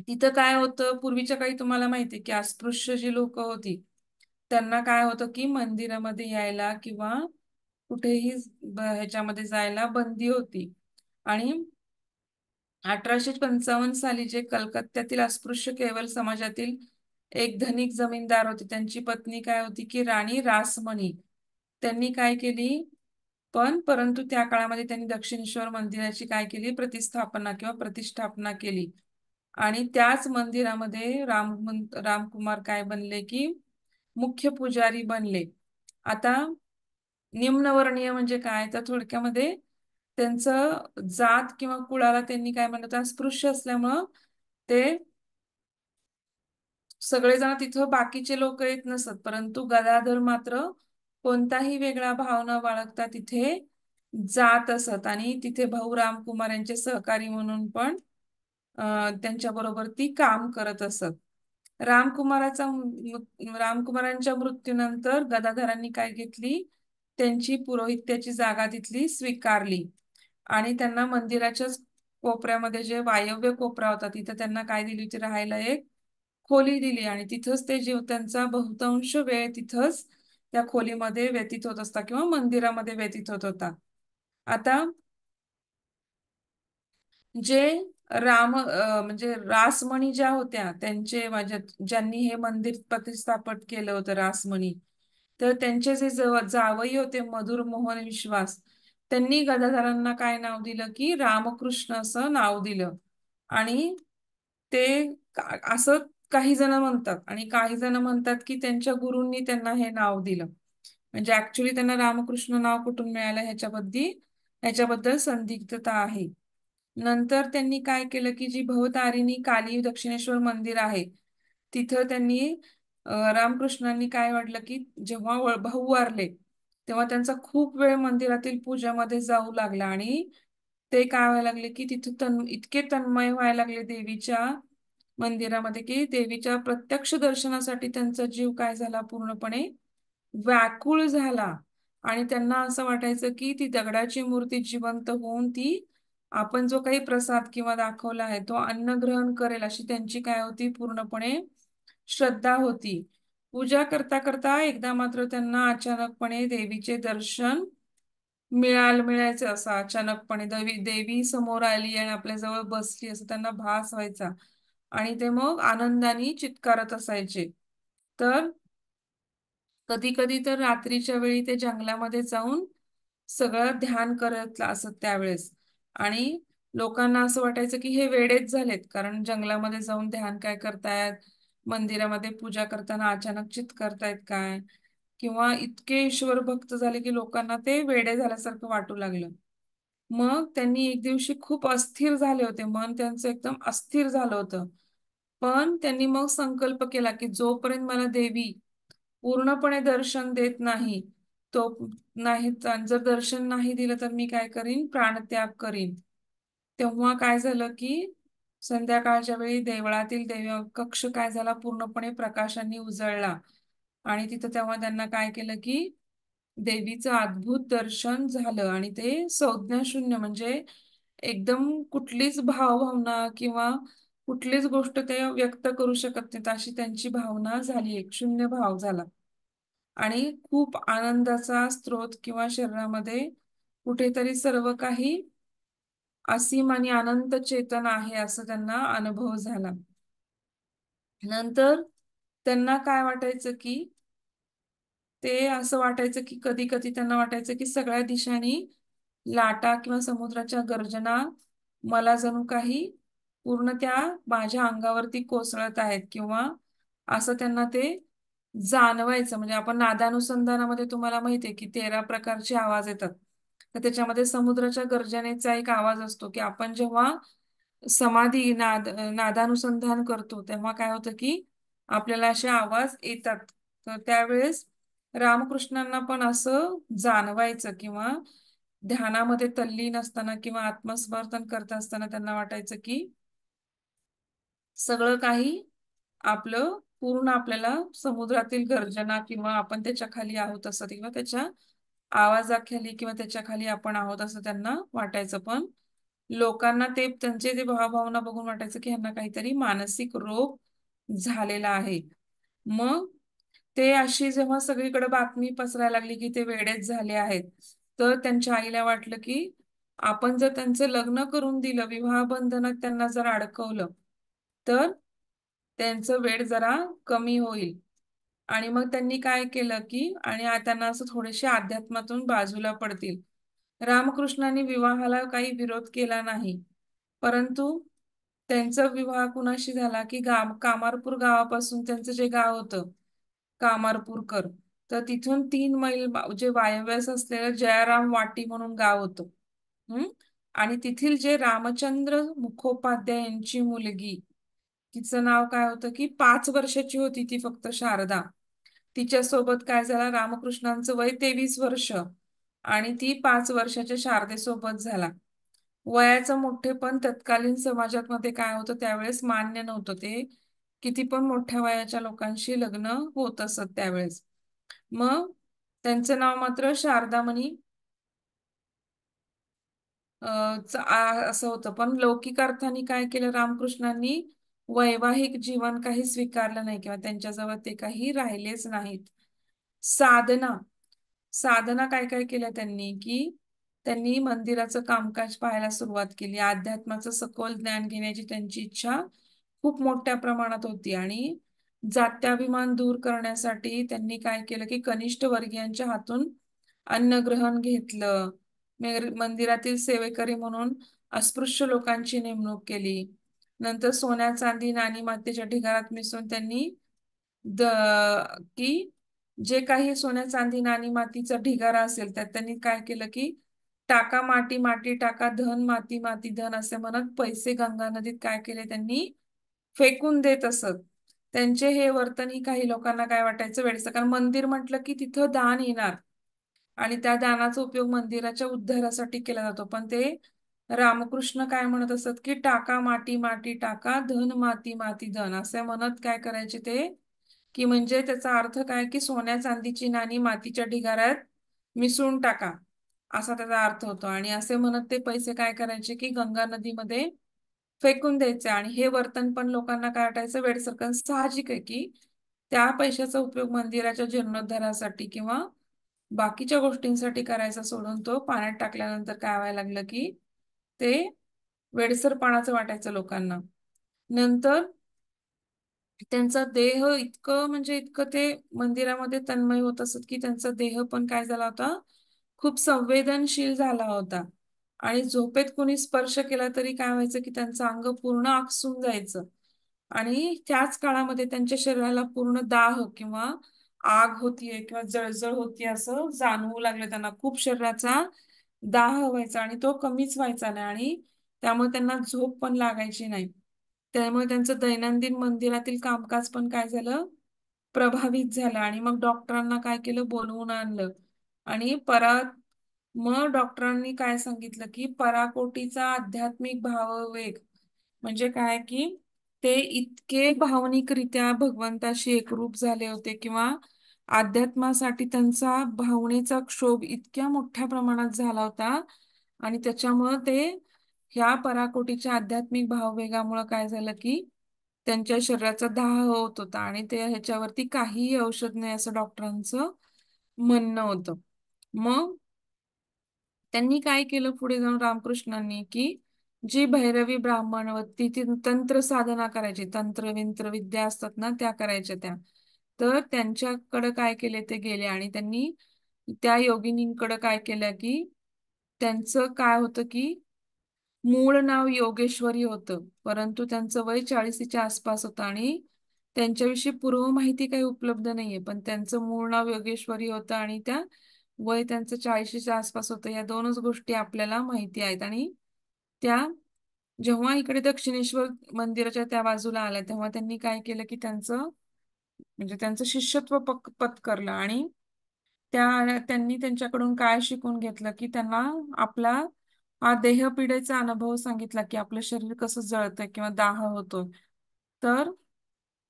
तिथं काय होतं पूर्वीच्या काळी तुम्हाला माहिती आहे की अस्पृश्य जी लोक होती त्यांना काय होतं की मंदिरामध्ये यायला किंवा कुठेही ह्याच्यामध्ये जायला बंदी होती. आणि 1855 साली जे कलकत्त्यातील अस्पृश्य केवल समाजातील एक धनिक जमीनदार होते, त्यांची पत्नी काय होती की राणी रासमणी, त्यांनी काय केली परंतु त्या काळामध्ये त्यांनी दक्षिणेश्वर मंदिराची काय केली प्रतिष्ठापना केली. आणि त्याच मंदिरामध्ये रामकुमार काय बनले की मुख्य पुजारी बनले. आता निम्नवर्णीय म्हणजे काय, तर थोडक्यामध्ये त्यांचं जात किंवा कुळाला त्यांनी काय म्हणतात अस्पृश्य असल्यामुळं ते सगळेजण तिथं बाकीचे लोक येत नसत, परंतु गदाधर मात्र कोणताही वेगळा भाव न बाळगता तिथे जात असत आणि तिथे भाऊ रामकुमार यांचे सहकारी म्हणून पण त्यांच्या बरोबर ती काम करत असत. रामकुमारांच्या मृत्यूनंतर गदाधरांनी काय घेतली, त्यांची पुरोहित्याची जागा तिथली स्वीकारली आणि त्यांना मंदिराच्याच कोपऱ्यामध्ये जे वायव्य कोपरा होता तिथं त्यांना काय दिली होती, राहायला एक खोली दिली आणि तिथंच ते त्यांचा बहुतांश वेळ तिथंच त्या खोलीमध्ये व्यतीत होत असता किंवा मंदिरामध्ये व्यतीत होत होता. आता जे म्हणजे रासमणी ज्या होत्या त्यांचे ज्यांनी हे मंदिर प्रतिष्ठापन केलं होतं रासमणी, तर त्यांचे जे जावई होते मधुर मोहन विश्वास, त्यांनी गदाधरांना काय नाव दिलं की रामकृष्ण असं नाव दिलं. आणि ते असं काही जण म्हणतात आणि काही जण म्हणतात की त्यांच्या गुरूंनी त्यांना हे नाव दिलं. म्हणजे ऍक्च्युली त्यांना रामकृष्ण नाव कुठून मिळालं ह्याच्याबद्दल संदिग्धता आहे. नंतर त्यांनी काय केलं की जी भवतारिणी काली दक्षिणेश्वर मंदिर आहे तिथं त्यांनी रामकृष्णांनी काय वाटलं की जेव्हा भाऊ वारले तेव्हा त्यांचा खूप वेळ मंदिरातील पूजामध्ये जाऊ लागला आणि ते काय व्हायला लागले की तिथे इतके तन्मय व्हायला लागले देवीच्या मंदिरामध्ये की देवीच्या प्रत्यक्ष दर्शनासाठी त्यांचा जीव काय झाला पूर्णपणे व्याकुळ झाला आणि त्यांना असं वाटायचं की ती दगडाची मूर्ती जिवंत होऊन ती आपण जो काही प्रसाद किंवा दाखवला आहे तो अन्न ग्रहण करेल अशी त्यांची काय होती पूर्णपणे श्रद्धा होती. पूजा करता करता एकदा मात्र त्यांना अचानकपणे देवीचे दर्शन मिळायचं असं अचानकपणे देवी समोर आली आणि आपल्या जवळ बसली असं त्यांना भास व्हायचा आणि ते मग आनंदाने चित्कारत असायचे. तर कधी कधी तर रात्रीच्या वेळी ते जंगलामध्ये जाऊन सगळं ध्यान करत असत त्यावेळेस आणि लोकांना असं वाटायचं की हे वेडेच झालेत कारण जंगलामध्ये जाऊन ध्यान काय करतायत मंदिरामध्ये पूजा करताना अचानक चित करतायत काय किंवा इतके ईश्वर भक्त झाले की लोकांना ते वेडे झाल्यासारखं वाटू लागलं. मग त्यांनी एक दिवशी खूप अस्थिर झाले होते मन त्यांचं एकदम अस्थिर झालं होतं. पण त्यांनी मग संकल्प केला की जोपर्यंत मला देवी पूर्णपणे दर्शन देत नाही तो नाही जर दर्शन नाही दिलं तर मी काय करीन प्राणत्याग करीन. तेव्हा काय झालं की संध्याकाळच्या वेळी देवळातील कक्ष काय झाला पूर्णपणे प्रकाशाने उजळला आणि तिथं तेव्हा त्यांना काय केलं की देवीचं अद्भुत दर्शन झालं आणि ते संज्ञाशून्य म्हणजे एकदम कुठलीच भावभावना किंवा कुठलीच गोष्ट ते व्यक्त करू शकत नाहीत अशी त्यांची भावना झाली एक शून्य भाव झाला आणि खूप आनंदाचा स्रोत किंवा शरीरामध्ये कुठेतरी सर्व काही असीम आणि अनंत चेतन आहे असं त्यांना अनुभव झाला. नंतर त्यांना काय वाटायचं की ते असं वाटायचं की कधी कधी त्यांना वाटायचं की सगळ्या दिशांनी लाटा किंवा समुद्राच्या गर्जना मला जणू काही पूर्ण त्या माझ्या अंगावरती कोसळत आहेत किंवा असं त्यांना ते जाणवायचं म्हणजे आपण नादानुसंधानामध्ये तुम्हाला माहितीये की 13 प्रकारचे आवाज येतात तर त्याच्यामध्ये समुद्राच्या गर्जनेचा एक आवाज असतो की आपण जेव्हा नादानुसंधान करतो तेव्हा काय होतं की आपल्याला असे आवाज येतात. तर त्यावेळेस रामकृष्णांना पण असं जाणवायचं किंवा ध्यानामध्ये तल्लीन असताना किंवा आत्मस्मर्थन करत असताना त्यांना वाटायचं की सगळं काही आपलं पूर्ण आपल्याला समुद्रातील गर्जना किंवा आपण त्याच्या खाली आहोत असं किंवा त्याच्या आवाजाखाली किंवा त्याच्या खाली आपण आहोत असं त्यांना वाटायचं. पण लोकांना ते त्यांचे ते भावभावना बघून वाटायचं की ह्यांना काहीतरी मानसिक रोग झालेला आहे. मग ते अशी जेव्हा सगळीकडे बातमी पसरायला लागली की ते वेडेच झाले आहेत तर त्यांच्या आईला वाटलं की आपण जर त्यांचं लग्न करून दिलं विवाह बंधनात त्यांना जर अडकवलं तर त्यांचं वेळ जरा कमी होईल. आणि मग त्यांनी काय केलं की आणि त्यांना असं थोडेसे अध्यात्मातून बाजूला पडतील. रामकृष्णांनी विवाहाला काही विरोध केला नाही परंतु त्यांचा विवाह कुणाशी झाला की कामारपूर गावापासून त्यांचं जे गाव होतं कामारपूरकर तर तिथून 3 मैल जे वायव्यास असलेलं जयाराम वाटी म्हणून गाव होतं. हम्म आणि तिथील जे रामचंद्र मुखोपाध्याय यांची मुलगी तिचं नाव काय होतं की 5 वर्षाची होती ती फक्त शारदा तिच्यासोबत काय झालं रामकृष्णांचं वय 23 वर्ष आणि ती 5 वर्षाच्या शारदेसोबत झाला. वयाचं मोठेपण तत्कालीन समाजात मध्ये काय होतं त्यावेळेस मान्य नव्हतं ते किती पण मोठ्या वयाच्या लोकांशी लग्न होत असत त्यावेळेस. मग त्यांचं नाव मात्र शारदामणी असं होतं. पण लौकिक अर्थाने काय केलं रामकृष्णांनी वैवाहिक जीवन काही स्वीकारलं नाही किंवा त्यांच्याजवळ ते काही राहिलेच नाहीत. साधना साधना काय काय केलं त्यांनी की त्यांनी मंदिराचं कामकाज पाहायला सुरुवात केली. अध्यात्माचं सखोल ज्ञान घेण्याची त्यांची इच्छा खूप मोठ्या प्रमाणात होती आणि जात्याभिमान दूर करण्यासाठी त्यांनी काय केलं की कनिष्ठ वर्गीयांच्या हातून अन्न ग्रहण घेतलं. मंदिरातील सेवेकरी म्हणून अस्पृश्य लोकांची नेमणूक केली. नंतर सोन्या चांदी नाणी मातेच्या ढिगारात मिसळून त्यांनी द की जे काही सोन्या चांदी नाणी मातीचा ढिगारा असेल त्यात त्यांनी काय केलं की टाका माती माती टाका, धन माती माती धन असे म्हणत पैसे गंगा नदीत काय केले त्यांनी, फेकून देत असत. त्यांचे हे वर्तन ही काही लोकांना काय वाटायचं वेडचं, कारण मंदिर म्हटलं की तिथं दान येणार आणि त्या दानाचा उपयोग मंदिराच्या उद्धारासाठी केला जातो. पण ते रामकृष्ण काय म्हणत असत की टाका माती माती टाका, धन माती माती धन असे म्हणत काय करायचे ते, की म्हणजे त्याचा अर्थ काय की सोन्या चांदीची नाणी मातीच्या ढिगाऱ्यात मिसळून टाका, असा त्याचा अर्थ होतो. आणि असे म्हणत ते पैसे काय करायचे की गंगा नदीमध्ये फेकून द्यायचे. आणि हे वर्तन पण लोकांना काय वाटायचं वेडसरकन. साहजिक आहे की त्या पैशाचा उपयोग मंदिराच्या जीर्णोद्धारासाठी किंवा बाकीच्या गोष्टींसाठी करायचा सोडून तो पाण्यात टाकल्यानंतर काय व्हायला लागलं की ते वेडसरपणाचं वाटायचं लोकांना. नंतर त्यांचा देह इतकं म्हणजे इतकं ते मंदिरामध्ये तन्मय होत असत की त्यांचा देह पण काय झाला होता, खूप संवेदनशील झाला होता. आणि झोपेत कोणी स्पर्श केला तरी काय व्हायचं की त्यांचं अंग पूर्ण आकसून जायचं. आणि त्याच काळामध्ये त्यांच्या शरीराला पूर्ण दाह किंवा आग होतीये किंवा जळजळ होतीये असं जाणवू लागलं त्यांना. खूप शरीराचा दाह व्हायचा आणि तो कमीच व्हायचा नाही. आणि त्यामुळे त्यांना झोप पण लागायची नाही. त्यामुळे त्यांचं दैनंदिन मंदिरातील कामकाज पण काय झालं, प्रभावित झालं. आणि मग डॉक्टरांना काय केलं, बोलवून आणलं. आणि मग डॉक्टरांनी काय सांगितलं की पराकोटीचा आध्यात्मिक भाववेग म्हणजे काय की ते इतके भावनिकरित्या भगवंताशी एकरूप झाले होते किंवा अध्यात्मासाठी त्यांचा भावनेचा क्षोभ इतक्या मोठ्या प्रमाणात झाला होता. आणि त्याच्यामुळं ते ह्या पराकोटीच्या आध्यात्मिक भाववेगामुळे काय झालं की त्यांच्या शरीराचा दाह होत होता आणि ते ह्याच्यावरती काहीही औषध नाही असं डॉक्टरांचं म्हणणं होतं. मग त्यांनी काय केलं पुढे जाऊन रामकृष्णांनी की जी भैरवी ब्राह्मण व ती तंत्र साधना करायची, तंत्र विंत्र विद्या असतात ना त्या करायच्या त्या, तर त्यांच्याकडे काय केले ते गेले आणि त्यांनी त्या योगिनींकडे काय केलं की त्यांचं काय होतं की मूळ नाव योगेश्वरी होतं, परंतु त्यांचं वय 40च्या आसपास होतं आणि त्यांच्याविषयी पूर्व माहिती काही उपलब्ध नाहीये. पण त्यांचं मूळ नाव योगेश्वरी होतं आणि त्या वय त्यांचं 40च्या आसपास होतं. या दोनच गोष्टी आपल्याला माहिती आहेत. आणि त्या जेव्हा इकडे दक्षिणेश्वर मंदिराच्या त्या बाजूला आल्या तेव्हा त्यांनी काय केलं की त्यांचं म्हणजे त्यांचं शिष्यत्व पत्करलं. आणि त्यांनी त्यांच्याकडून काय शिकून घेतलं की त्यांना आपला हा देहपीडेचा अनुभव सांगितला की आपलं शरीर कसं जळतंय किंवा दाह होतोय. तर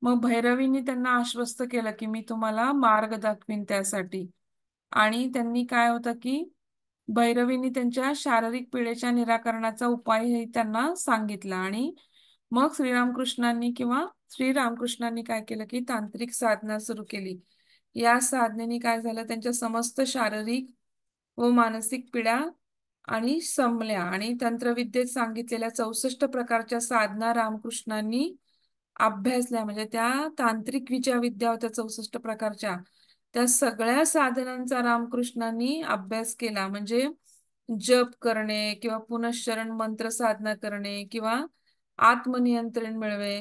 मग भैरवीने त्यांना आश्वस्त केलं की मी तुम्हाला मार्ग दाखवीन त्यासाठी. आणि त्यांनी काय होतं की भैरवीने त्यांच्या शारीरिक पीडेच्या निराकरणाचा उपायही त्यांना सांगितला. आणि मग श्रीरामकृष्णांनी काय केलं की तांत्रिक साधना सुरू केली. या साधनेने काय झालं, त्यांच्या समस्त शारीरिक व मानसिक पीडा आणि संपल्या. आणि तंत्रविद्येत सांगितलेल्या 64 प्रकारच्या साधना रामकृष्णांनी अभ्यासल्या. म्हणजे त्या तांत्रिक ज्या विद्या होत्या 64 प्रकारच्या, त्या सगळ्या साधनांचा रामकृष्णांनी अभ्यास केला. म्हणजे जप करणे किंवा पुनश्चरण मंत्र साधना करणे किंवा आत्मनियंत्रण मिळवे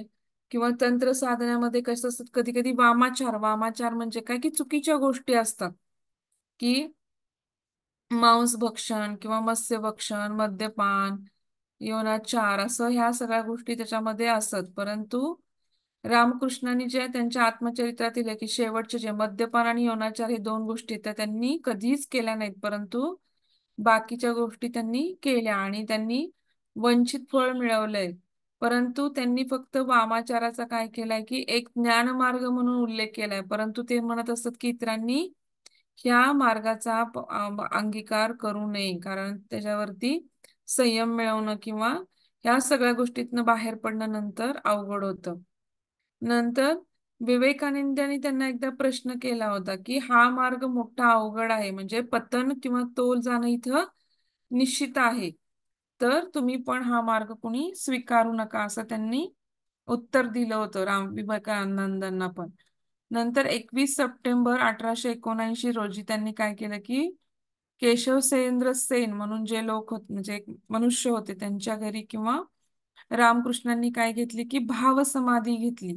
किंवा तंत्र साधनामध्ये कसं असतात कधी कधी वामाचार. वामाचार म्हणजे काय की चुकीच्या गोष्टी असतात की मांस भक्षण किंवा मत्स्य भक्षण, मद्यपान, यौनाचार असं ह्या सगळ्या गोष्टी त्याच्यामध्ये असत. परंतु रामकृष्णांनी जे त्यांच्या आत्मचरित्रात दिले की शेवटचे जे मद्यपान आणि यौनाचार हे दोन गोष्टी त्या त्यांनी कधीच केल्या नाहीत, परंतु बाकीच्या गोष्टी त्यांनी केल्या आणि त्यांनी वंचित फळ मिळवलंय. परंतु त्यांनी फक्त वामाचाराचा काय केलाय की एक ज्ञानमार्ग म्हणून उल्लेख केलाय, परंतु ते म्हणत असतात की इतरांनी ह्या मार्गाचा अंगीकार करू नये, कारण त्याच्यावरती संयम मिळवणं किंवा ह्या सगळ्या गोष्टीतनं बाहेर पडणं नंतर अवघड होतं. नंतर विवेकानंदांनी त्यांना एकदा प्रश्न केला होता की हा मार्ग मोठा अवघड आहे, म्हणजे पतन किंवा तोल जाणं इथं निश्चित आहे, तर तुम्ही पण हा मार्ग कोणी स्वीकारू नका असं त्यांनी उत्तर दिलं होतं विवेकानंदांना पण. नंतर 21 सप्टेंबर 1879 रोजी त्यांनी काय केलं की केशवसेंद्र सेन म्हणून जे लोक होते म्हणजे एक मनुष्य होते त्यांच्या घरी किंवा रामकृष्णांनी काय घेतली की भावसमाधी घेतली.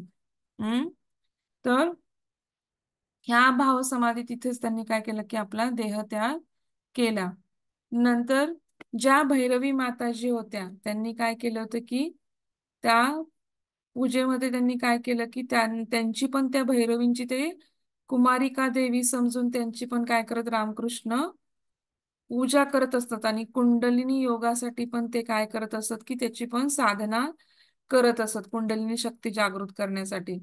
तर ह्या भावसमाधी तिथेच त्यांनी काय केलं की आपला देह त्याग केला. नंतर ज्या भैरवी माताजी होत्या त्यांनी काय केलं होतं की त्या पूजेमध्ये त्यांनी काय केलं की त्यांची पण त्या भैरवींची ते कुमारिका देवी समजून त्यांची पण काय करत रामकृष्ण पूजा करत असतात आणि कुंडलिनी योगासाठी पण ते काय करत असत की त्याची पण साधना करत असत कुंडलिनी शक्ती जागृत करण्यासाठी.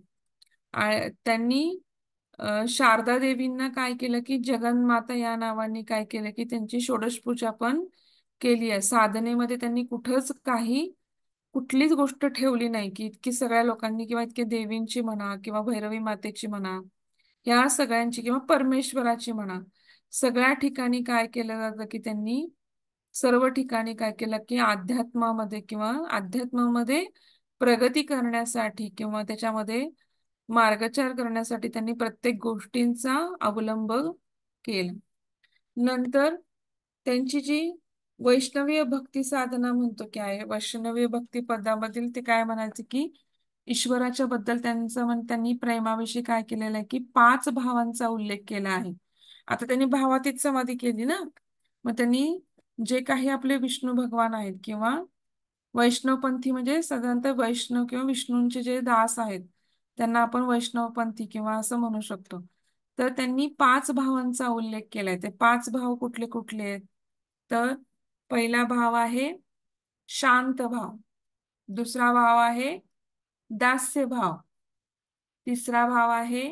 त्यांनी शारदा देवींना काय केलं की जगन्माता या नावाने काय केलं की त्यांची षोडश पूजा पण केली आहे. साधनेमध्ये त्यांनी कुठंच कुठलीच गोष्ट ठेवली नाही की इतकी सगळ्या लोकांनी किंवा इतके देवींची म्हणा किंवा भैरवी मातेची म्हणा या सगळ्यांची किंवा परमेश्वराची म्हणा सगळ्या ठिकाणी काय केलं जातं की त्यांनी सर्व ठिकाणी काय केलं की अध्यात्मामध्ये प्रगती करण्यासाठी किंवा त्याच्यामध्ये मार्गचार करण्यासाठी त्यांनी प्रत्येक गोष्टींचा अवलंब केला. नंतर त्यांची जी वैष्णवीय भक्ती साधना म्हणतो की आहे वैष्णवीय भक्ती पदामधील ते काय म्हणायचे की ईश्वराच्या बद्दल त्यांनी प्रेमाविषयी काय केलेलं आहे की 5 भावांचा उल्लेख केला आहे. आता त्यांनी भावातीत समाधी केली ना, मग त्यांनी जे काही आपले विष्णू भगवान आहेत किंवा वैष्णवपंथी म्हणजे साधारणतः वैष्णव किंवा विष्णूंचे जे दास आहेत त्यांना आपण वैष्णवपंथी किंवा असं म्हणू शकतो. तर त्यांनी 5 भावांचा उल्लेख केलाय. ते 5 भाव कुठले कुठले आहेत? तर पहिला भाव आहे शांत भाव, दुसरा भाव आहे दास्य भाव, तिसरा भाव आहे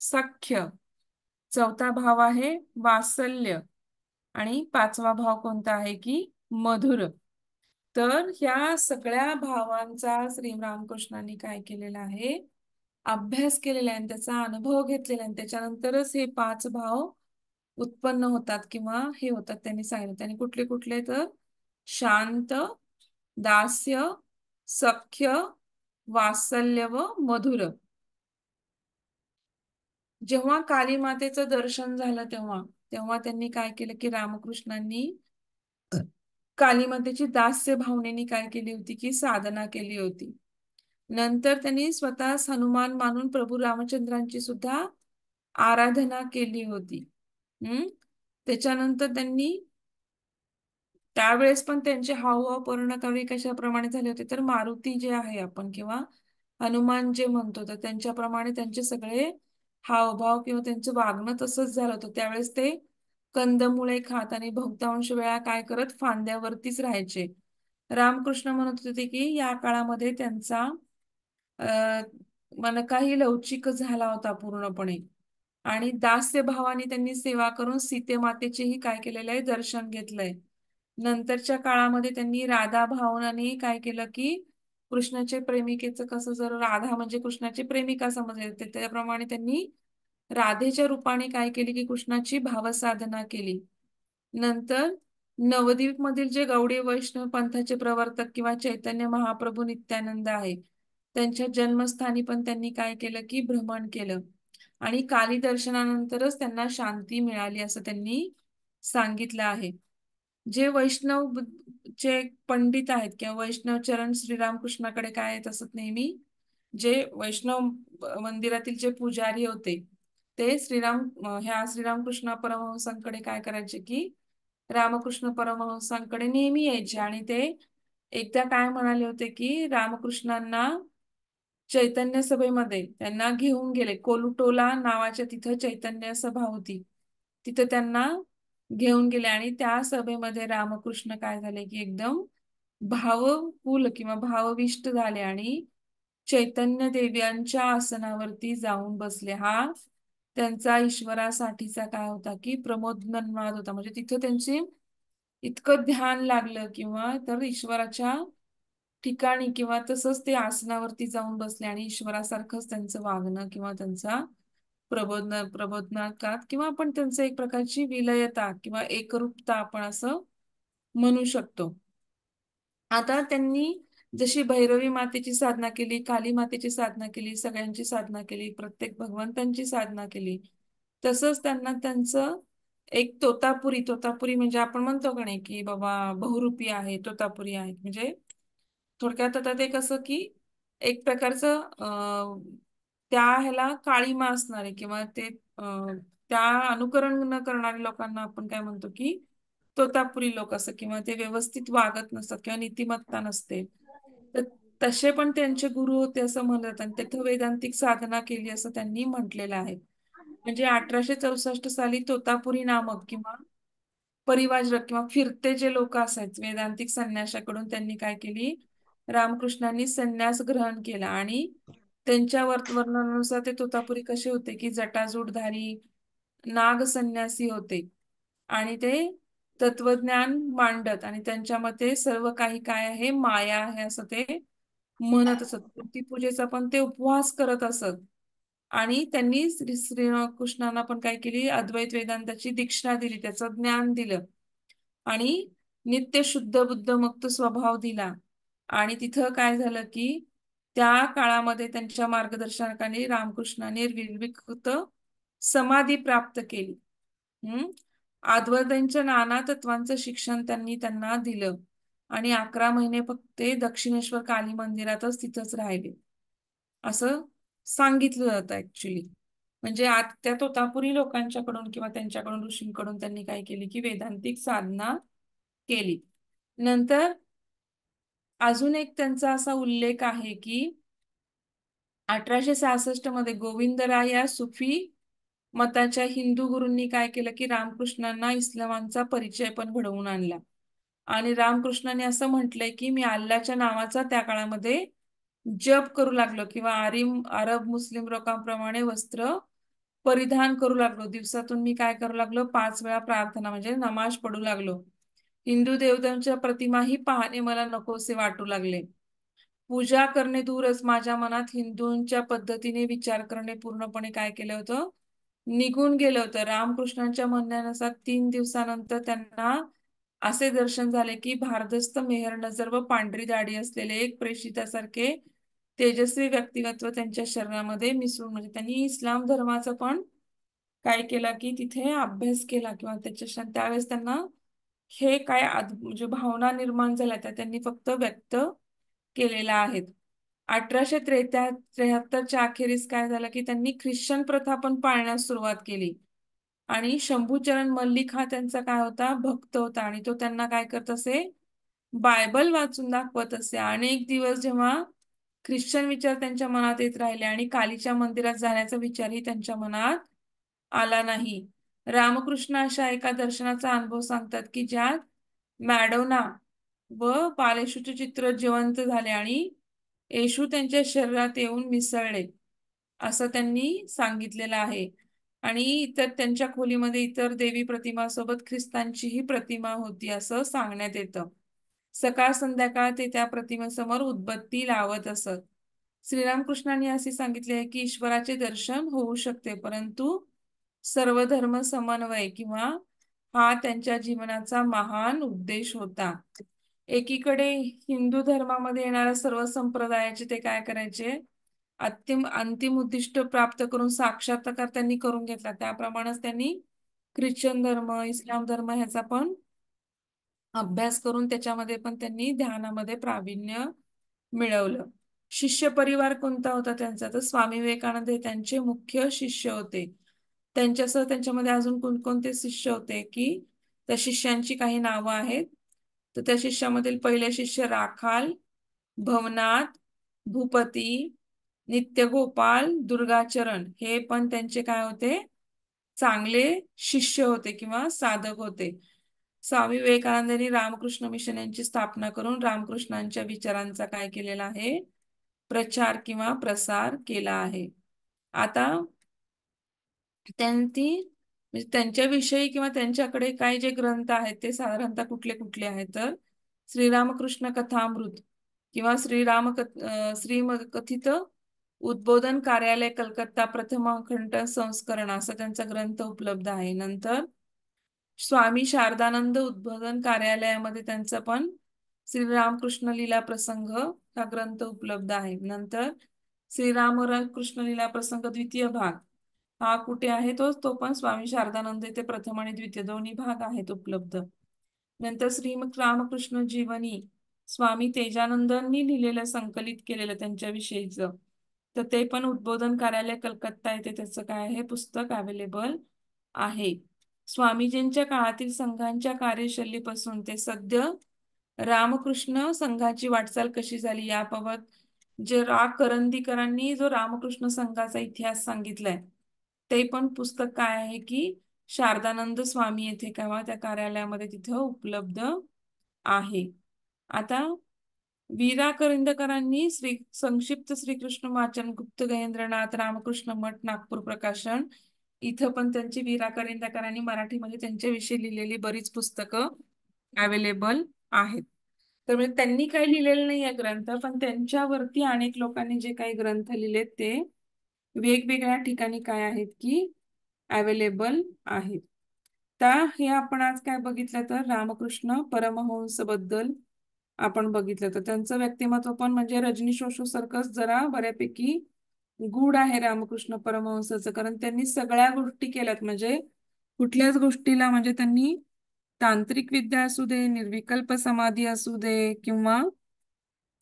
सख्य, चौथा भाव आहे वात्सल्य आणि 5वा भाव कोणता आहे की मधुर. तर ह्या सगळ्या भावांचा श्री रामकृष्णांनी काय केलेला आहे अभ्यास केलेला आहे आणि त्याचा अनुभव घेतलेला आहे आणि त्याच्यानंतरच हे 5 भाव उत्पन्न होतात किंवा हे होतात त्यांनी सांगितलं. त्यांनी कुठले कुठले तर शांत, दास्य, सख्य, वात्सल्य व मधुर. जेव्हा काली मातेचं दर्शन झालं तेव्हा तेव्हा त्यांनी काय केलं की रामकृष्णांनी काली मातेची दास्य भावनेने काय केली होती की साधना केली होती. नंतर त्यांनी स्वतःस हनुमान मानून प्रभू रामचंद्रांची सुद्धा आराधना केली होती. हम्म त्याच्यानंतर त्यांनी त्यावेळेस पण त्यांचे हावभाव पूर्ण कवी कशाप्रमाणे झाले होते तर मारुती जे आहे आपण किंवा हनुमान जे म्हणतो तर त्यांच्याप्रमाणे त्यांचे सगळे हावभाव किंवा त्यांचं वागणं तसंच झालं होतं. त्यावेळेस ते कंदमुळे खात आणि बहुतांश वेळा काय करत फांद्यावरतीच राहायचे. रामकृष्ण म्हणत होते की या काळामध्ये त्यांचा अ मनकाही लवचिक झाला होता पूर्णपणे आणि दास्य भावाने त्यांनी सेवा करून सीते मातेचेही काय केलेलं आहे दर्शन घेतलंय. नंतरच्या काळामध्ये त्यांनी राधा भावनाने काय केलं की कृष्णाचे प्रेमिकेचं कसं जर राधा म्हणजे कृष्णाची प्रेमिका समजले होते त्याप्रमाणे त्यांनी राधेच्या रूपाने काय केली की कृष्णाची भावसाधना केली. नंतर नवद्वीप मधील जे गौडी वैष्णव पंथाचे प्रवर्तक किंवा चैतन्य महाप्रभू नित्यानंद आहे त्यांच्या जन्मस्थानी पण त्यांनी काय केलं की भ्रमण केलं आणि काली दर्शनानंतरच त्यांना शांती मिळाली असं त्यांनी सांगितलं आहे. जे चे पंडित आहेत किंवा वैष्णव चरण श्रीरामकृष्णाकडे काय आहेत असत नेहमी जे वैष्णव मंदिरातील जे पुजारी होते ते ह्या श्रीरामकृष्ण परमहंसांकडे काय करायचे की रामकृष्ण परमहंसांकडे नेहमी यायचे आणि ते एकदा काय म्हणाले होते की रामकृष्णांना चैतन्य सभेमध्ये त्यांना घेऊन गेले. कोलुटोला नावाच्या तिथं चैतन्य सभा होती, तिथं त्यांना घेऊन गेले आणि त्या सभेमध्ये रामकृष्ण काय झाले की एकदम भावपूल किंवा भावविष्ट झाले आणि चैतन्य देव्यांच्या आसनावरती जाऊन बसले. हा त्यांचा ईश्वरासाठीचा काय होता की प्रमोदनाद होता. म्हणजे तिथं त्यांचे इतकं ध्यान लागलं किंवा तर ईश्वराच्या ठिकाणी किंवा तसंच ते आसनावरती जाऊन बसले आणि ईश्वरासारखंच त्यांचं वागणं किंवा त्यांचा प्रबोधनाकात किंवा आपण त्यांचं एक प्रकारची विलयता किंवा एकरूपता आपण असं म्हणू शकतो. आता त्यांनी जशी भैरवी मातेची साधना केली, काली मातेची साधना केली, सगळ्यांची साधना केली, प्रत्येक भगवंतांची साधना केली, तसंच त्यांना त्यांचं एक तोतापुरी म्हणजे आपण म्हणतो का नाही की बाबा बहुरूपी आहे तोतापुरी आहे म्हणजे थोडक्यात आता ते कसं की एक प्रकारचं त्या ह्याला काळीमा असणारे किंवा ते त्या अनुकरण न करणाऱ्या लोकांना आपण काय म्हणतो की तोतापुरी लोक असं किंवा ते व्यवस्थित वागत नसतात किंवा नीतिमत्ता नसते, तर तसे पण त्यांचे गुरु होते असं म्हणतात आणि तिथं वेदांतिक साधना केली असं त्यांनी म्हटलेलं आहे. म्हणजे 1864 साली तोतापुरी नामक किंवा परिवाजक किंवा फिरते जे लोक असायचे वेदांतिक संन्याशाकडून त्यांनी काय केली, रामकृष्णांनी संन्यास ग्रहण केला आणि त्यांच्या वर्णनानुसार ते तोतापुरी कसे होते की जटाजूटधारी नाग संन्यासी होते आणि ते तत्वज्ञान मांडत आणि त्यांच्या मते सर्व काही काय आहे माया आहे असं ते म्हणत असत. मूर्तीपूजेचा पण ते उपवास करत असत आणि त्यांनी श्रीकृष्णांना पण काय केली, अद्वैत वेदांताची दीक्षा दिली, त्याचं ज्ञान दिलं आणि नित्य शुद्ध बुद्ध मुक्त स्वभाव दिला. आणि तिथं काय झालं की त्या काळामध्ये त्यांच्या मार्गदर्शनाखाली रामकृष्णाने निर्विकृत समाधी प्राप्त केली. हम्म अद्वैतांच्या नाना तत्वांचं शिक्षण त्यांनी त्यांना दिलं आणि 11 महिने फक्त ते दक्षिणेश्वर काली मंदिरातच तिथंच राहिले असं सांगितलं जातं ऍक्च्युली. म्हणजे आज त्या तोतापुरी लोकांच्याकडून किंवा त्यांच्याकडून ऋषींकडून त्यांनी काय केली की वेदांतिक साधना केली. नंतर अजून एक त्यांचा असा उल्लेख आहे की 1866 मध्ये गोविंदराय या सुफी मताच्या हिंदू गुरूंनी काय केलं की रामकृष्णांना इस्लामांचा परिचय पण घडवून आणला आणि रामकृष्णाने असं म्हटलंय की मी अल्लाच्या नावाचा त्या काळामध्ये जप करू लागलो किंवा अरब मुस्लिम लोकांप्रमाणे वस्त्र परिधान करू लागलो. दिवसातून मी काय करू लागलो, 5 वेळा प्रार्थना म्हणजे नमाज पडू लागलो. हिंदू देवतांच्या प्रतिमाही पाहणे मला नकोसे वाटू लागले. पूजा करणे दूरच माझ्या मनात हिंदूंच्या पद्धतीने विचार करणे पूर्णपणे काय केलं होतं, निघून गेलं होतं. रामकृष्णांच्या म्हणण्यानुसार 3 दिवसानंतर त्यांना असे दर्शन झाले की भारदस्त मेहर नजर व पांढरी दाढी असलेले एक प्रेषितासारखे तेजस्वी व्यक्तिमत्व त्यांच्या शरीरामध्ये मिसळून, म्हणजे त्यांनी इस्लाम धर्माचा पण काय केला की तिथे अभ्यास केला किंवा त्यावेळेस त्यांना हे काय म्हणजे भावना निर्माण झाल्या त्या त्यांनी फक्त व्यक्त केलेल्या आहेत. 1873च्या अखेरीस काय झालं की त्यांनी ख्रिश्चन प्रथा पण पाळण्यास सुरुवात केली आणि शंभूचरण मल्लिक हा त्यांचा काय होता, भक्त होता आणि तो त्यांना काय करत असे, बायबल वाचून दाखवत असे. अनेक दिवस जेव्हा ख्रिश्चन विचार त्यांच्या मनात येत राहिले आणि कालीच्या मंदिरात जाण्याचा विचारही त्यांच्या मनात आला नाही. रामकृष्ण अशा एका दर्शनाचा अनुभव सांगतात की ज्यात मॅडोना व बालेशूचे चित्र जिवंत झाले आणि येशू त्यांच्या शरीरात येऊन मिसळले असं त्यांनी सांगितलेलं आहे. आणि इतर त्यांच्या खोलीमध्ये इतर देवी प्रतिमासोबत ख्रिस्तांचीही प्रतिमा होती असं सांगण्यात येतं. सकाळ संध्याकाळ ते त्या प्रतिमेसमोर उदबत्ती लावत असत. श्रीरामकृष्णांनी असे सांगितले की ईश्वराचे दर्शन होऊ शकते परंतु सर्व धर्म समन्वय किंवा हा त्यांच्या जीवनाचा महान उद्देश होता. एकीकडे हिंदू धर्मामध्ये येणाऱ्या सर्व संप्रदायाचे ते काय करायचे, अंतिम उद्दिष्ट प्राप्त करून साक्षात्कार त्यांनी करून घेतला. त्याप्रमाणेच त्यांनी ख्रिश्चन धर्म इस्लाम धर्म ह्याचा पण अभ्यास करून त्याच्यामध्ये पण त्यांनी ध्यानामध्ये प्रावीण्य मिळवलं. शिष्य परिवार कोणता होता त्यांचा, तर स्वामी विवेकानंद हे त्यांचे मुख्य शिष्य होते. त्यांच्यासह त्यांच्यामध्ये अजून कोणकोणते शिष्य होते की त्या शिष्यांची काही नावं आहेत. तर त्या शिष्यामधील पहिले शिष्य राखाल, भवनाथ, भूपती, नित्यगोपाल, दुर्गाचरण हे पण त्यांचे काय होते, चांगले शिष्य होते किंवा साधक होते. स्वामी विवेकानंदांनी रामकृष्ण मिशन यांची स्थापना करून रामकृष्णांच्या विचारांचा काय केलेला आहे, प्रचार किंवा प्रसार केला आहे. आता म्हणजे त्यांच्याविषयी किंवा त्यांच्याकडे काय जे ग्रंथ आहेत ते साधारणतः कुठले कुठले आहेत, तर श्रीरामकृष्ण कथामृत किंवा श्रीमकथित उद्बोधन कार्यालय कलकत्ता प्रथम खंड संस्करण असा त्यांचा ग्रंथ उपलब्ध आहे. नंतर स्वामी शारदानंद उद्बोधन कार्यालयामध्ये त्यांचा पण श्रीरामकृष्ण लीला प्रसंग हा ग्रंथ उपलब्ध आहे. नंतर कृष्ण लीला प्रसंग द्वितीय भाग हा कुठे आहे, तो पण स्वामी शारदानंद येथे प्रथम आणि द्वितीय दोन्ही भाग आहेत उपलब्ध. नंतर श्रीमद रामकृष्ण जीवनी स्वामी तेजानंदांनी लिहिलेलं संकलित केलेलं त्यांच्याविषयीचं, तर ते पण उद्बोधन कार्यालय कलकत्ता येथे त्याचं काय आहे पुस्तक अवेलेबल आहे. स्वामीजींच्या काळातील संघांच्या कार्यशैलीपासून ते सध्या रामकृष्ण संघाची वाटचाल कशी झाली याबाबत जे करंदीकरांनी जो रामकृष्ण संघाचा इतिहास सांगितलाय, ते पण पुस्तक काय आहे की शारदानंद स्वामी येथे किंवा त्या कार्यालयामध्ये तिथं उपलब्ध आहे. आता वीरा करंदीकरांनी संक्षिप्त श्रीकृष्ण वाचन गुप्त गहेंद्रनाथ रामकृष्ण मठ नागपूर प्रकाशन इथं पण त्यांची वीरा करंदीकरांनी मराठीमध्ये त्यांच्याविषयी लिहिलेली बरीच पुस्तकं अवेलेबल आहेत. तर म्हणजे त्यांनी काही लिहिलेलं नाही आहे ग्रंथ, पण त्यांच्यावरती अनेक लोकांनी जे काही ग्रंथ लिहिलेत ते वेगवेगळ्या ठिकाणी काय आहेत की अवेलेबल आहेत. तर हे आपण आज काय बघितलं तर रामकृष्ण परमहंस बद्दल आपण बघितलं. तर त्यांचं व्यक्तिमत्व पण म्हणजे रजनी सारखंच जरा बऱ्यापैकी गूढ आहे रामकृष्ण परमहंसाचं, कारण त्यांनी सगळ्या गोष्टी केल्यात. म्हणजे कुठल्याच गोष्टीला म्हणजे त्यांनी तांत्रिक विद्या असू दे, निर्विकल्प समाधी असू दे, किंवा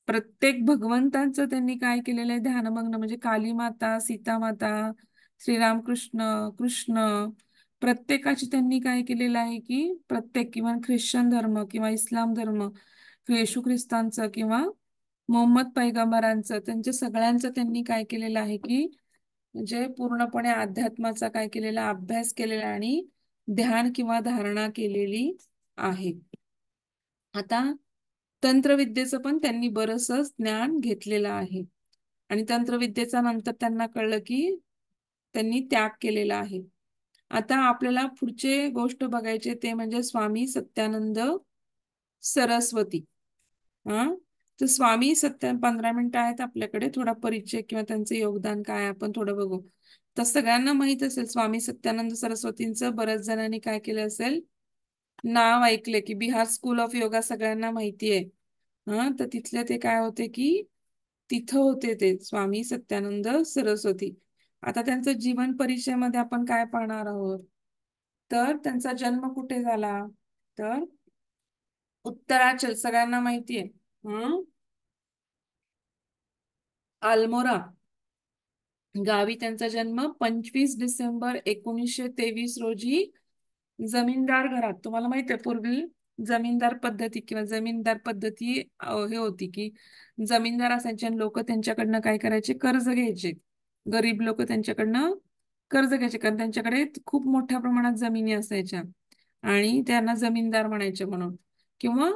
प्रत्येक भगवंतांचं त्यांनी काय केलेलं आहे ध्यानमग्न, म्हणजे काली माता, सीता माता, श्रीरामकृष्ण, कृष्ण, प्रत्येकाची त्यांनी काय केलेलं आहे की प्रत्येक किंवा ख्रिश्चन धर्म किंवा इस्लाम धर्म, येशू ख्रिस्तांचं किंवा मोहम्मद पैगंबरांचं, त्यांच्या सगळ्यांचं त्यांनी काय केलेलं आहे की म्हणजे पूर्णपणे अध्यात्माचा काय केलेला अभ्यास केलेला आणि ध्यान किंवा धारणा केलेली आहे. आता तंत्रविद्येचं पण त्यांनी बरंचसं ज्ञान घेतलेलं आहे आणि तंत्रविद्येचा नंतर त्यांना कळलं की त्यांनी त्याग केलेला आहे. आता आपल्याला पुढचे गोष्ट बघायचे ते म्हणजे स्वामी सत्यानंद सरस्वती. हा, तर स्वामी 15 मिनिटं आहेत आपल्याकडे, थोडा परिचय किंवा त्यांचं योगदान काय आपण थोडं बघू. तर सगळ्यांना माहित असेल स्वामी सत्यानंद सरस्वतींचं, बऱ्याच जणांनी काय केलं असेल नाव ऐकले की बिहार स्कूल ऑफ योगा सगळ्यांना माहिती आहे. हा, तर तिथले ते काय होते की तिथं होते ते स्वामी सत्यानंद सरस्वती. आता त्यांचं जीवन परिचयामध्ये आपण काय पाहणार आहोत, तर त्यांचा जन्म कुठे झाला, तर उत्तराचल सगळ्यांना माहिती आहे. अल्मोरा गावी त्यांचा जन्म 25 डिसेंबर 1923 रोजी जमीनदार घरात. तुम्हाला माहिती आहे पूर्वी जमीनदार पद्धती किंवा जमीनदार पद्धती हे होती की जमीनदार असायचे आणि लोक त्यांच्याकडनं काय करायचे, कर्ज घ्यायचे. गरीब लोक त्यांच्याकडनं कर्ज घ्यायचे कारण त्यांच्याकडे खूप मोठ्या प्रमाणात जमिनी असायच्या आणि त्यांना जमीनदार म्हणायचे म्हणून. किंवा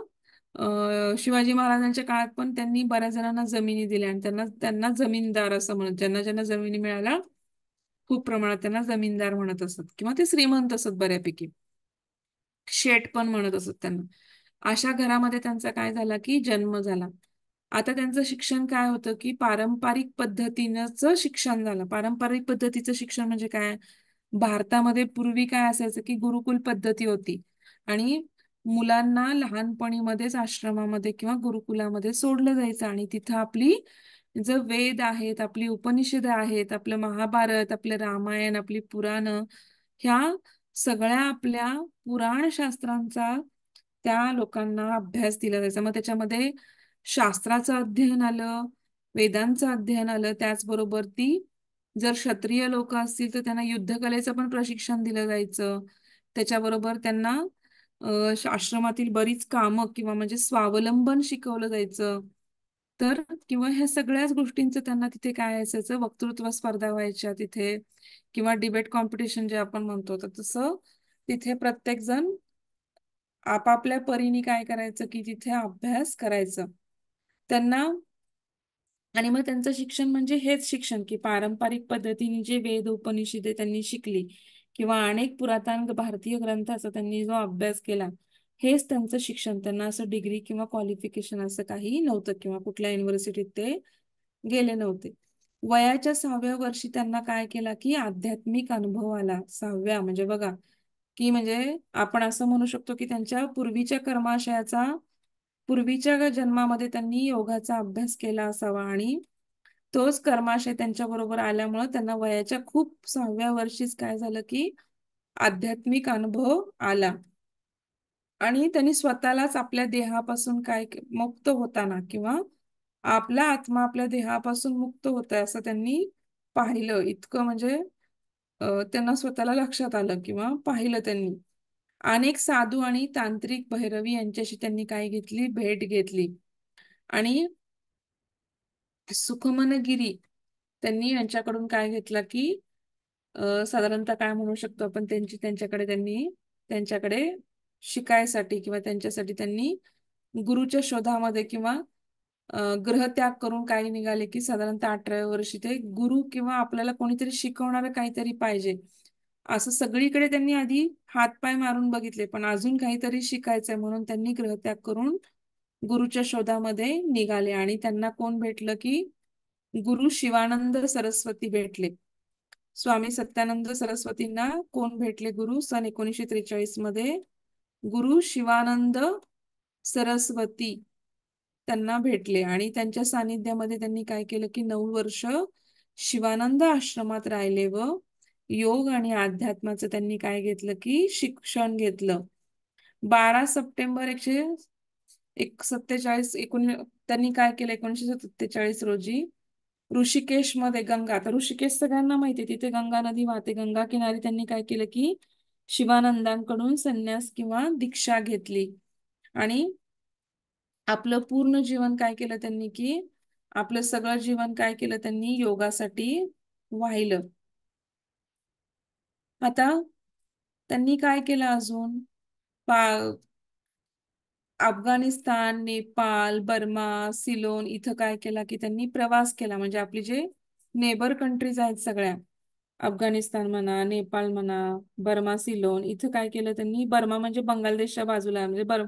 शिवाजी महाराजांच्या काळात पण त्यांनी बऱ्याच जणांना जमिनी दिल्या आणि त्यांना त्यांना जमीनदार असं म्हणत, ज्यांना ज्यांना जमिनी मिळाल्या खूप प्रमाणात त्यांना जमीनदार म्हणत असत किंवा ते श्रीमंत असत बऱ्यापैकी, शेठ पण म्हणत असत त्यांना. अशा घरामध्ये त्यांचा काय झाला की जन्म झाला. आता त्यांचं शिक्षण काय होतं की पारंपरिक पद्धतीनंच शिक्षण झालं. पारंपरिक पद्धतीचं शिक्षण म्हणजे काय, भारतामध्ये पूर्वी काय असायचं की गुरुकुल पद्धती होती आणि मुलांना लहानपणीमध्येच आश्रमामध्ये किंवा गुरुकुलामध्ये सोडलं जायचं आणि तिथं आपली जे वेद आहेत, आपली उपनिषद आहेत, आपलं महाभारत, आपलं रामायण, आपली पुराणं, ह्या सगळ्या आपल्या पुराण शास्त्रांचा त्या लोकांना अभ्यास दिला जायचा. मग त्याच्यामध्ये शास्त्राचं अध्ययन आलं, वेदांचं अध्ययन आलं, त्याचबरोबर ती जर क्षत्रिय लोक असतील तर त्यांना युद्धकलेचं पण प्रशिक्षण दिलं जायचं. त्याच्याबरोबर त्यांना आश्रमातील बरीच कामं किंवा म्हणजे स्वावलंबन शिकवलं जायचं. तर किंवा ह्या सगळ्याच गोष्टींचं त्यांना तिथे काय असायचं, वक्तृत्व स्पर्धा व्हायच्या तिथे किंवा डिबेट कॉम्पिटिशन जे आपण म्हणतो, तर तसं तिथे प्रत्येक जण आपापल्या परीने काय करायचं की तिथे अभ्यास करायचं त्यांना. आणि मग त्यांचं शिक्षण म्हणजे हेच शिक्षण की पारंपरिक पद्धतीने जे वेद उपनिषदे त्यांनी शिकली किंवा अनेक पुरातन भारतीय ग्रंथाचा त्यांनी जो अभ्यास केला, हेच त्यांचं शिक्षण. त्यांना असं डिग्री किंवा क्वालिफिकेशन असं काही नव्हतं किंवा कुठल्या युनिव्हर्सिटीत ते गेले नव्हते. वयाच्या 6व्या वर्षी त्यांना काय केला की आध्यात्मिक अनुभव आला. 6व्या म्हणजे बघा की म्हणजे आपण असं म्हणू शकतो की त्यांच्या पूर्वीच्या कर्माशयाचा पूर्वीच्या जन्मामध्ये त्यांनी योगाचा अभ्यास केला असावा आणि तोच कर्माशय त्यांच्या बरोबर आल्यामुळं त्यांना वयाच्या खूप 6व्या वर्षीच काय झालं की आध्यात्मिक अनुभव आला आणि त्यांनी स्वतःलाच आपल्या देहापासून काय मुक्त होताना किंवा आपला आत्मा आपल्या देहापासून मुक्त होत असं त्यांनी पाहिलं. इतकं म्हणजे त्यांना स्वतःला लक्षात आलं किंवा पाहिलं त्यांनी. अनेक साधू आणि तांत्रिक भैरवी यांच्याशी त्यांनी काय घेतली, भेट घेतली. आणि सुखमनगिरी त्यांनी यांच्याकडून काय घेतलं की साधारणतः काय म्हणू शकतो आपण, त्यांच्याकडे शिकायसाठी किंवा त्यांच्यासाठी त्यांनी गुरुच्या शोधामध्ये किंवा ग्रहत्याग करून काही निघाले की साधारणतः 18व्या वर्षी ते गुरु किंवा आपल्याला कोणीतरी शिकवणारं काहीतरी पाहिजे असं सगळीकडे त्यांनी आधी हातपाय मारून बघितले, पण अजून काहीतरी शिकायचंय म्हणून त्यांनी ग्रहत्याग करून गुरुच्या शोधामध्ये निघाले. आणि त्यांना कोण भेटलं की गुरु शिवानंद सरस्वती भेटले. स्वामी सत्यानंद सरस्वतींना कोण भेटले गुरु, सन 1943 मध्ये गुरु शिवानंद सरस्वती त्यांना भेटले. आणि त्यांच्या सानिध्यामध्ये त्यांनी काय केलं की 9 वर्ष शिवानंद आश्रमात राहिले व योग आणि अध्यात्माचं त्यांनी काय घेतलं की शिक्षण घेतलं. 12 सप्टेंबर 1947 त्यांनी काय केलं, 1947 रोजी ऋषिकेश मध्ये गंगा, आता ऋषिकेश सगळ्यांना माहिती आहे, तिथे गंगा नदी वाहते, गंगा किनारी त्यांनी काय केलं की शिवानंदांकडून संन्यास किंवा दीक्षा घेतली. आणि आपलं पूर्ण जीवन काय केलं त्यांनी की आपलं सगळं जीवन काय केलं त्यांनी योगासाठी वाहिलं. आता त्यांनी काय केलं अजून, अफगाणिस्तान, नेपाळ, बर्मा, सिलोन इथं काय केला की त्यांनी प्रवास केला. म्हणजे आपली जे नेबर कंट्रीज आहेत सगळ्या, अफगाणिस्तान म्हणा, नेपाळ म्हणा, बर्मा, सिलोन इथं काय केलं त्यांनी, बर्मा म्हणजे बांगलादेशच्या बाजूला आहे, म्हणजे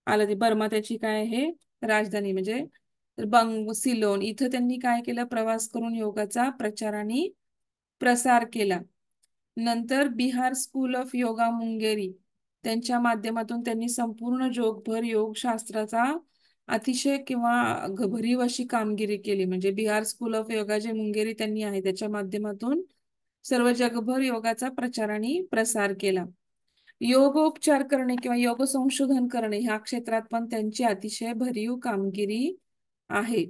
आलं ते बर्मा त्याची काय आहे राजधानी, म्हणजे सिलोन इथं त्यांनी काय केलं, प्रवास करून योगाचा प्रचार आणि प्रसार केला. नंतर बिहार स्कूल ऑफ योगा मुंगेरी त्यांच्या माध्यमातून त्यांनी संपूर्ण जगभर योगशास्त्राचा अतिशय किंवा भरीव अशी कामगिरी केली. म्हणजे बिहार स्कूल ऑफ योगा जे मुंगेरी त्यांनी आहे त्याच्या माध्यमातून सर्व जगभर योगाचा प्रचार आणि प्रसार केला. योगोपचार करणे किंवा योग संशोधन करणे ह्या क्षेत्रात पण त्यांची अतिशय भरीव कामगिरी आहे.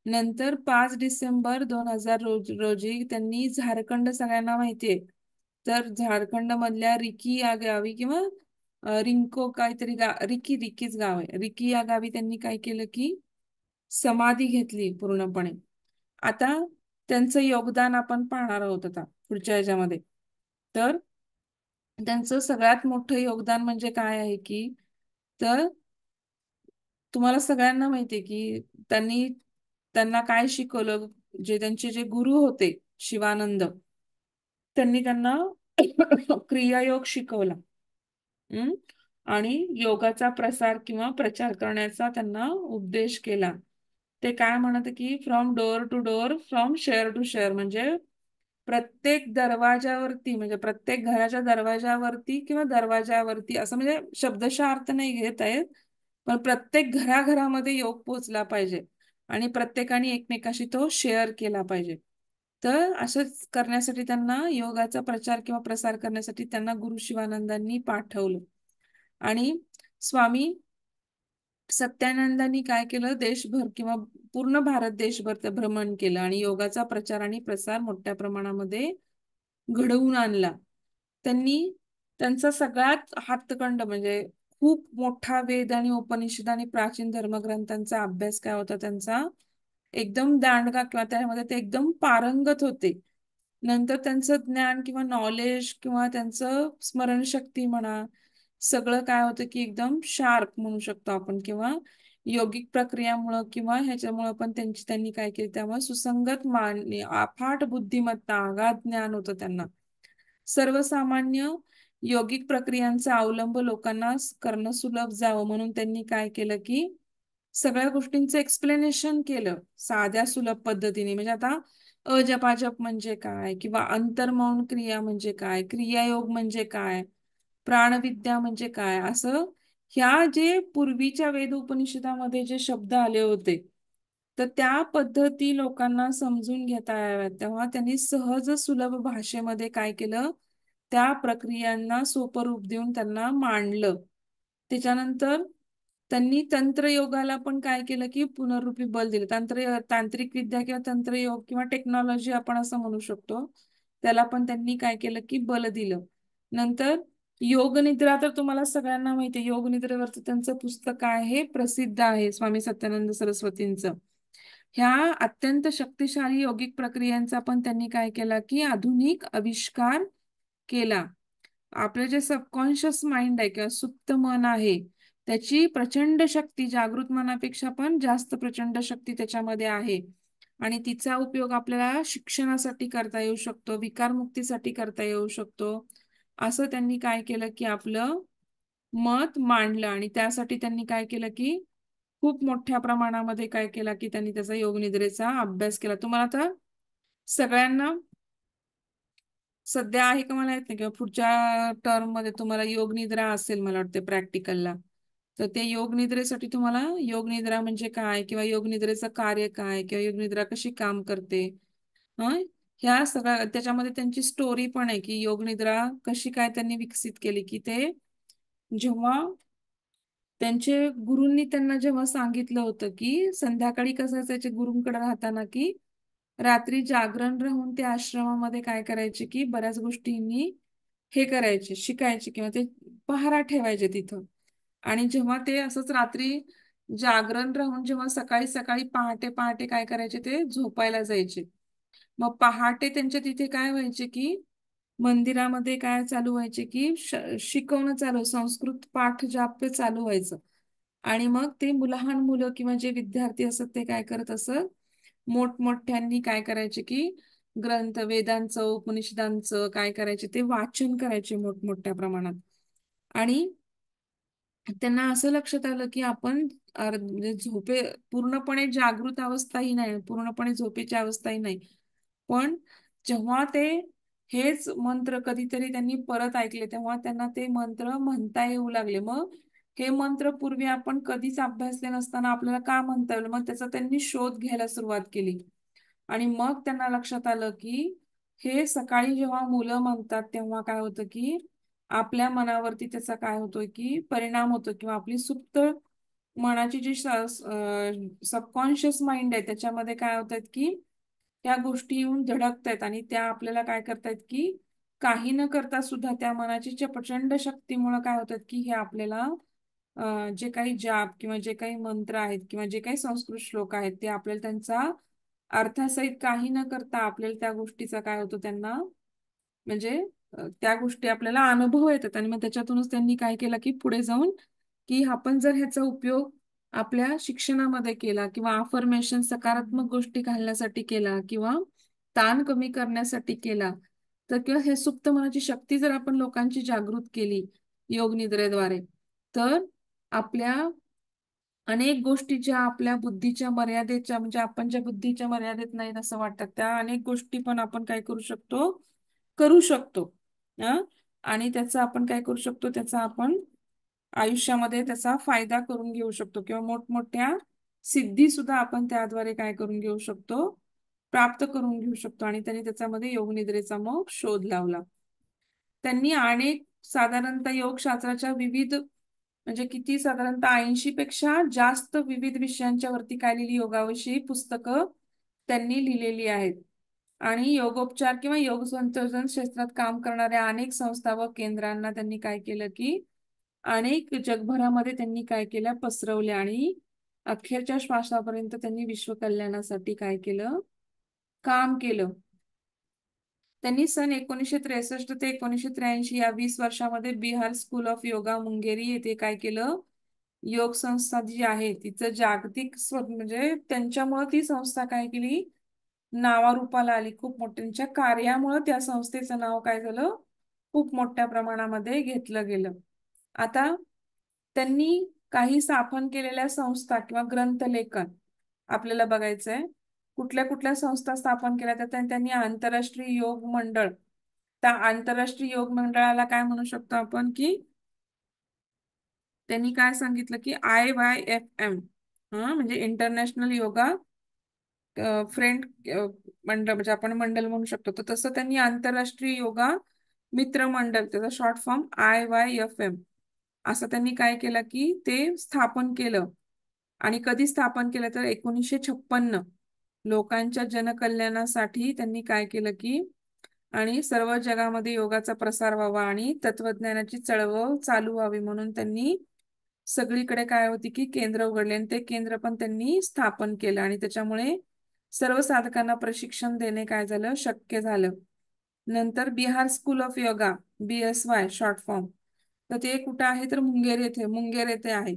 नंतर 5 डिसेंबर 2000 रोजी त्यांनी झारखंड, सगळ्यांना माहितीये, तर झारखंड मधल्या रिकी या गावी किंवा रिंको काहीतरी रिकीच गाव आहे, रिकी या गावी त्यांनी काय केलं की समाधी घेतली पूर्णपणे. आता त्यांचं योगदान आपण पाहणार आहोत आता पुढच्या ह्याच्यामध्ये. तर त्यांचं सगळ्यात मोठं योगदान म्हणजे काय आहे की, तर तुम्हाला सगळ्यांना माहितीये की त्यांना काय शिकवलं, जे त्यांचे जे गुरु होते शिवानंद, त्यांनी त्यांना क्रियायोग शिकवला. हम्म आणि योगाचा प्रसार किंवा प्रचार करण्याचा त्यांना उपदेश केला. ते काय म्हणत की from door to door, from share to share, म्हणजे प्रत्येक दरवाजावरती, म्हणजे प्रत्येक घराच्या दरवाजावरती किंवा दरवाजावरती, असं म्हणजे शब्दशः अर्थ नाही घेत आहेत, पण प्रत्येक घराघरामध्ये योग पोचला पाहिजे आणि प्रत्येकाने एकमेकाशी तो शेअर केला पाहिजे. तर असंच करण्यासाठी त्यांना योगाचा प्रचार किंवा प्रसार करण्यासाठी त्यांना गुरु शिवानंदांनी पाठवलं. आणि स्वामी सत्यानंदांनी काय केलं, देशभर किंवा पूर्ण भारत देशभर ते भ्रमण केलं आणि योगाचा प्रचार आणि प्रसार मोठ्या प्रमाणामध्ये घडवून आणला. त्यांनी त्यांचा सगळ्यात हातखंड म्हणजे खूप मोठा वेद आणि उपनिषद आणि प्राचीन धर्मग्रंथांचा अभ्यास काय होता त्यांचा, एकदम दांडगा किंवा त्यामध्ये ते एकदम पारंगत होते. नंतर त्यांचं ज्ञान किंवा नॉलेज किंवा त्यांचं स्मरणशक्ती म्हणा, सगळं काय होतं की एकदम शार्प म्हणू शकतो आपण, किंवा योगिक प्रक्रियामुळं किंवा ह्याच्यामुळं पण त्यांनी काय केलं, त्यामुळे सुसंगत मांडणी, अफाट बुद्धिमत्ता, अगाध ज्ञान होतं त्यांना. सर्वसामान्य योगिक प्रक्रियांचा अवलंब लोकांना करणं सुलभ जावं म्हणून त्यांनी काय केलं की सगळ्या गोष्टींचं एक्सप्लेनेशन केलं साध्या सुलभ पद्धतीने. म्हणजे आता अजपाजप म्हणजे काय, किंवा अंतर्मौन क्रिया म्हणजे काय, क्रियायोग म्हणजे काय, प्राणविद्या म्हणजे काय, असं ह्या जे पूर्वीच्या वेद उपनिषदामध्ये जे शब्द आले होते, तर त्या पद्धती लोकांना समजून घेता याव्यात, तेव्हा त्यांनी सहज सुलभ भाषेमध्ये काय केलं, त्या प्रक्रियांना सोपं रूप देऊन त्यांना मांडलं. त्याच्यानंतर त्यांनी तंत्रयोगाला पण काय केलं की पुनरुपी बल दिलं. तांत्रिक विद्या किंवा तंत्रयोग किंवा टेक्नॉलॉजी आपण असं म्हणू शकतो, त्याला पण त्यांनी काय केलं की बल दिलं. नंतर योग निद्रा तर तुम्हाला सगळ्यांना माहिती आहे. योग निद्रेवरचं त्यांचं पुस्तक आहे, प्रसिद्ध आहे स्वामी सत्यानंद सरस्वतींचं. ह्या अत्यंत शक्तिशाली योगिक प्रक्रियांचा पण त्यांनी काय केला की आधुनिक आविष्कार केला. आपलं जे सबकॉन्शियस माइंड आहे किंवा सुप्त मन आहे, त्याची प्रचंड शक्ती जागृत मनापेक्षा पण जास्त प्रचंड शक्ती त्याच्यामध्ये आहे. आणि तिचा उपयोग आपल्याला शिक्षणासाठी करता येऊ शकतो, विकारमुक्तीसाठी करता येऊ शकतो. असं त्यांनी काय केलं की आपलं मत मांडलं. आणि त्यासाठी त्यांनी काय केलं की खूप मोठ्या प्रमाणामध्ये काय केला की त्यांनी त्याचा योग निद्रेचा अभ्यास केला. तुम्हाला आता सगळ्यांना सध्या आहे का मला येत नाही, किंवा पुढच्या टर्म मध्ये तुम्हाला योग निद्रा असेल मला वाटते प्रॅक्टिकलला. तर ते योग निद्रेसाठी तुम्हाला योग निद्रा म्हणजे काय, किंवा योग निद्रेचं कार्य काय, किंवा योग निद्रा कशी काम करते, हं ह्या सगळ्या त्याच्यामध्ये त्यांची स्टोरी पण आहे की योग निद्रा कशी काय त्यांनी विकसित केली. की ते जेव्हा त्यांचे गुरूंनी त्यांना जेव्हा सांगितलं होतं की संध्याकाळी कसं असायचे गुरूंकडे राहताना की रात्री जागरण राहून ते आश्रमामध्ये काय करायचे की बऱ्याच गोष्टींनी हे करायचे, शिकायचे किंवा ते पहारा ठेवायचे तिथं. आणि जेव्हा ते असंच रात्री जागरण राहून जेव्हा सकाळी सकाळी पहाटे पहाटे काय करायचे ते झोपायला जायचे. मग पहाटे त्यांच्या तिथे काय व्हायचे की मंदिरामध्ये काय चालू व्हायचे की शिकवणं चालू, संस्कृत पाठ जाप चालू व्हायचं. आणि मग ते लहान मुलं किंवा जे विद्यार्थी असत ते काय करत असत, मोठमोठ्यांनी काय करायचे की ग्रंथ वेदांचं उपनिषदांचं काय करायचे ते वाचन करायचे मोठमोठ्या प्रमाणात. आणि त्यांना असं लक्षात आलं की आपण म्हणजे पूर्णपणे जागृत अवस्थाही नाही, पूर्णपणे झोपेची अवस्थाही नाही. पण जेव्हा ते हेच मंत्र कधीतरी त्यांनी परत ऐकले तेव्हा त्यांना ते मंत्र म्हणता येऊ लागले. मग हे मंत्र पूर्वी आपण कधीच अभ्यासले नसताना आपल्याला का म्हणता येईल, मग त्याचा त्यांनी शोध घ्यायला सुरुवात केली. आणि मग त्यांना लक्षात आलं की हे सकाळी जेव्हा मुलं म्हणतात तेव्हा काय होतं की आपल्या मनावरती त्याचा काय होतोय की परिणाम होतो, किंवा आपली सुप्त मनाची जी सबकॉन्शियस माइंड आहे त्याच्यामध्ये काय होतात की त्या गोष्टी येऊन धडकतायत आणि त्या आपल्याला काय करतायत की काही न करता सुद्धा त्या मनाची प्रचंड शक्तीमुळे काय होतात की हे आपल्याला जे काही जाप किंवा जे काही मंत्र आहेत किंवा जे काही संस्कृत श्लोक आहेत ते आपल्याला त्यांचा अर्थासहित काही न करता आपल्याला त्या गोष्टीचा काय होतो त्यांना म्हणजे त्या गोष्टी आपल्याला अनुभव येतात. आणि मग त्याच्यातूनच त्यांनी काय केलं की पुढे जाऊन की आपण जर ह्याचा उपयोग आपल्या शिक्षणामध्ये केला किंवा अफर्मेशन सकारात्मक गोष्टी घालण्यासाठी केला किंवा ताण कमी करण्यासाठी केला तर, किंवा हे सुप्त मनाची शक्ती जर आपण लोकांची जागृत केली योग निद्रेद्वारे, तर आपल्या अनेक गोष्टी ज्या आपल्या बुद्धीच्या मर्यादेच्या म्हणजे आपण ज्या बुद्धीच्या मर्यादेत नाहीत असं वाटतात त्या अनेक गोष्टी पण आपण काय करू शकतो, करू शकतो. अं? आणि त्याचा आपण काय करू शकतो, त्याचा आपण आयुष्यामध्ये त्याचा फायदा करून घेऊ शकतो किंवा मोठमोठ्या सिद्धी सुद्धा आपण त्याद्वारे काय करून घेऊ शकतो, प्राप्त करून घेऊ शकतो. आणि त्यांनी त्याच्यामध्ये योगनिद्रेचा मग शोध लावला. त्यांनी अनेक साधारणतः योगशास्त्राच्या विविध म्हणजे किती साधारणतः 80 पेक्षा जास्त विविध विषयांच्या वरती काय लिहिली योगाविषयी पुस्तकं त्यांनी लिहिलेली आहेत. आणि योगोपचार किंवा योग संशोधन क्षेत्रात काम करणाऱ्या अनेक संस्था व केंद्रांना त्यांनी काय केलं की अनेक जगभरामध्ये त्यांनी काय केलं पसरवल्या. आणि अखेरच्या श्वासापर्यंत त्यांनी विश्व कल्याणासाठी काय केलं, काम केलं. त्यांनी सन 1963 ते 1983 या 20 वर्षामध्ये बिहार स्कूल ऑफ योगा मुंगेरी येथे काय केलं, योग संस्था जी आहे तिचं जागतिक म्हणजे त्यांच्यामुळे ती संस्था काय केली नावारूपाला आली. खूप मोठ्यांच्या कार्यामुळे त्या संस्थेचं नाव काय झालं, खूप मोठ्या प्रमाणामध्ये घेतलं गेलं. आता त्यांनी काही स्थापन केलेल्या संस्था किंवा ग्रंथलेखन आपल्याला बघायचंय. कुठल्या कुठल्या संस्था स्थापन केल्या तर त्यांनी आंतरराष्ट्रीय योग मंडळ, त्या आंतरराष्ट्रीय योग मंडळाला काय म्हणू शकतो आपण की त्यांनी काय सांगितलं की IYFM म्हणजे इंटरनॅशनल योगा फ्रेंड मंडळ म्हणजे आपण मंडळ म्हणू शकतो. तर तसं त्यांनी आंतरराष्ट्रीय योगा मित्र मंडळ त्याचा शॉर्ट फॉर्म IYFM असं त्यांनी काय केलं की ते स्थापन केलं. आणि कधी स्थापन केलं तर 1956 लोकांच्या जनकल्याणासाठी त्यांनी काय केलं की आणि सर्व जगामध्ये योगाचा प्रसार व्हावा आणि तत्वज्ञानाची चळवळ चालू व्हावी म्हणून त्यांनी सगळीकडे काय होती की केंद्र उघडले आणि ते केंद्र पण त्यांनी स्थापन केलं आणि त्याच्यामुळे सर्व साधकांना प्रशिक्षण देणे काय झालं शक्य झालं. नंतर Bihar school of yoga, BSY short form, तर ते कुठं आहे तर मुंगेर येथे आहे.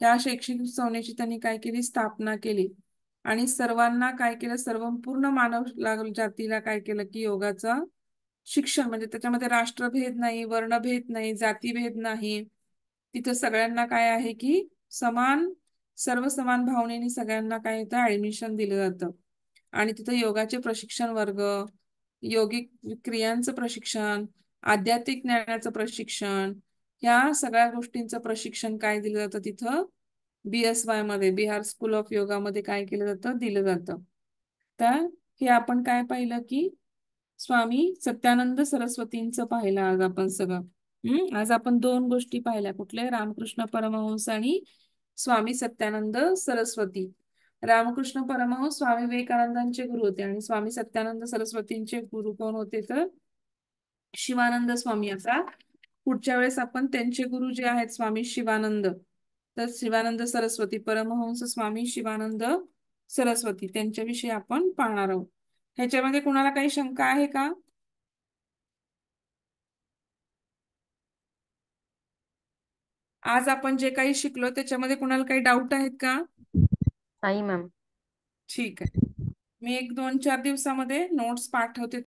त्या शैक्षणिक संस्थेची त्यांनी काय केली स्थापना केली आणि सर्वांना काय केलं, सर्व पूर्ण मानव जातीला काय केलं की योगाचं शिक्षण म्हणजे त्याच्यामध्ये राष्ट्रभेद नाही, वर्णभेद नाही, जातीभेद नाही. तिथं सगळ्यांना काय आहे की समान, सर्व समान भावनेने सगळ्यांना काय होतं ऍडमिशन दिलं जातं. आणि तिथं योगाचे प्रशिक्षण वर्ग, योगिक क्रियांचं प्रशिक्षण, आध्यात्मिक ज्ञानाचं प्रशिक्षण, ह्या सगळ्या गोष्टींचं प्रशिक्षण काय दिलं जातं तिथं BSY मध्ये, बिहार स्कूल ऑफ योगा मध्ये काय केलं जातं दिलं जातं. तर हे आपण काय पाहिलं की स्वामी सत्यानंद सरस्वतींचं पाहिलं आज आपण सगळं. आज आपण दोन गोष्टी पाहिल्या, कुठले, रामकृष्ण परमहंस आणि स्वामी सत्यानंद सरस्वती. रामकृष्ण परमहंस स्वामी विवेकानंदांचे गुरु होते आणि स्वामी सत्यानंद सरस्वतींचे गुरु कोण होते तर शिवानंद स्वामी. आता पुढच्या वेळेस आपण त्यांचे गुरु जे आहेत स्वामी शिवानंद, तर शिवानंद सरस्वती, परमहंस स्वामी शिवानंद सरस्वती, त्यांच्याविषयी आपण पाहणार आहोत. ह्याच्यामध्ये कुणाला काही शंका आहे का? आज आपण जे काही शिकलो त्याच्यामध्ये कुणाला काही डाऊट आहेत का? नाही मॅम. ठीक आहे, मी 1-2-4 दिवसामध्ये नोट्स पाठवते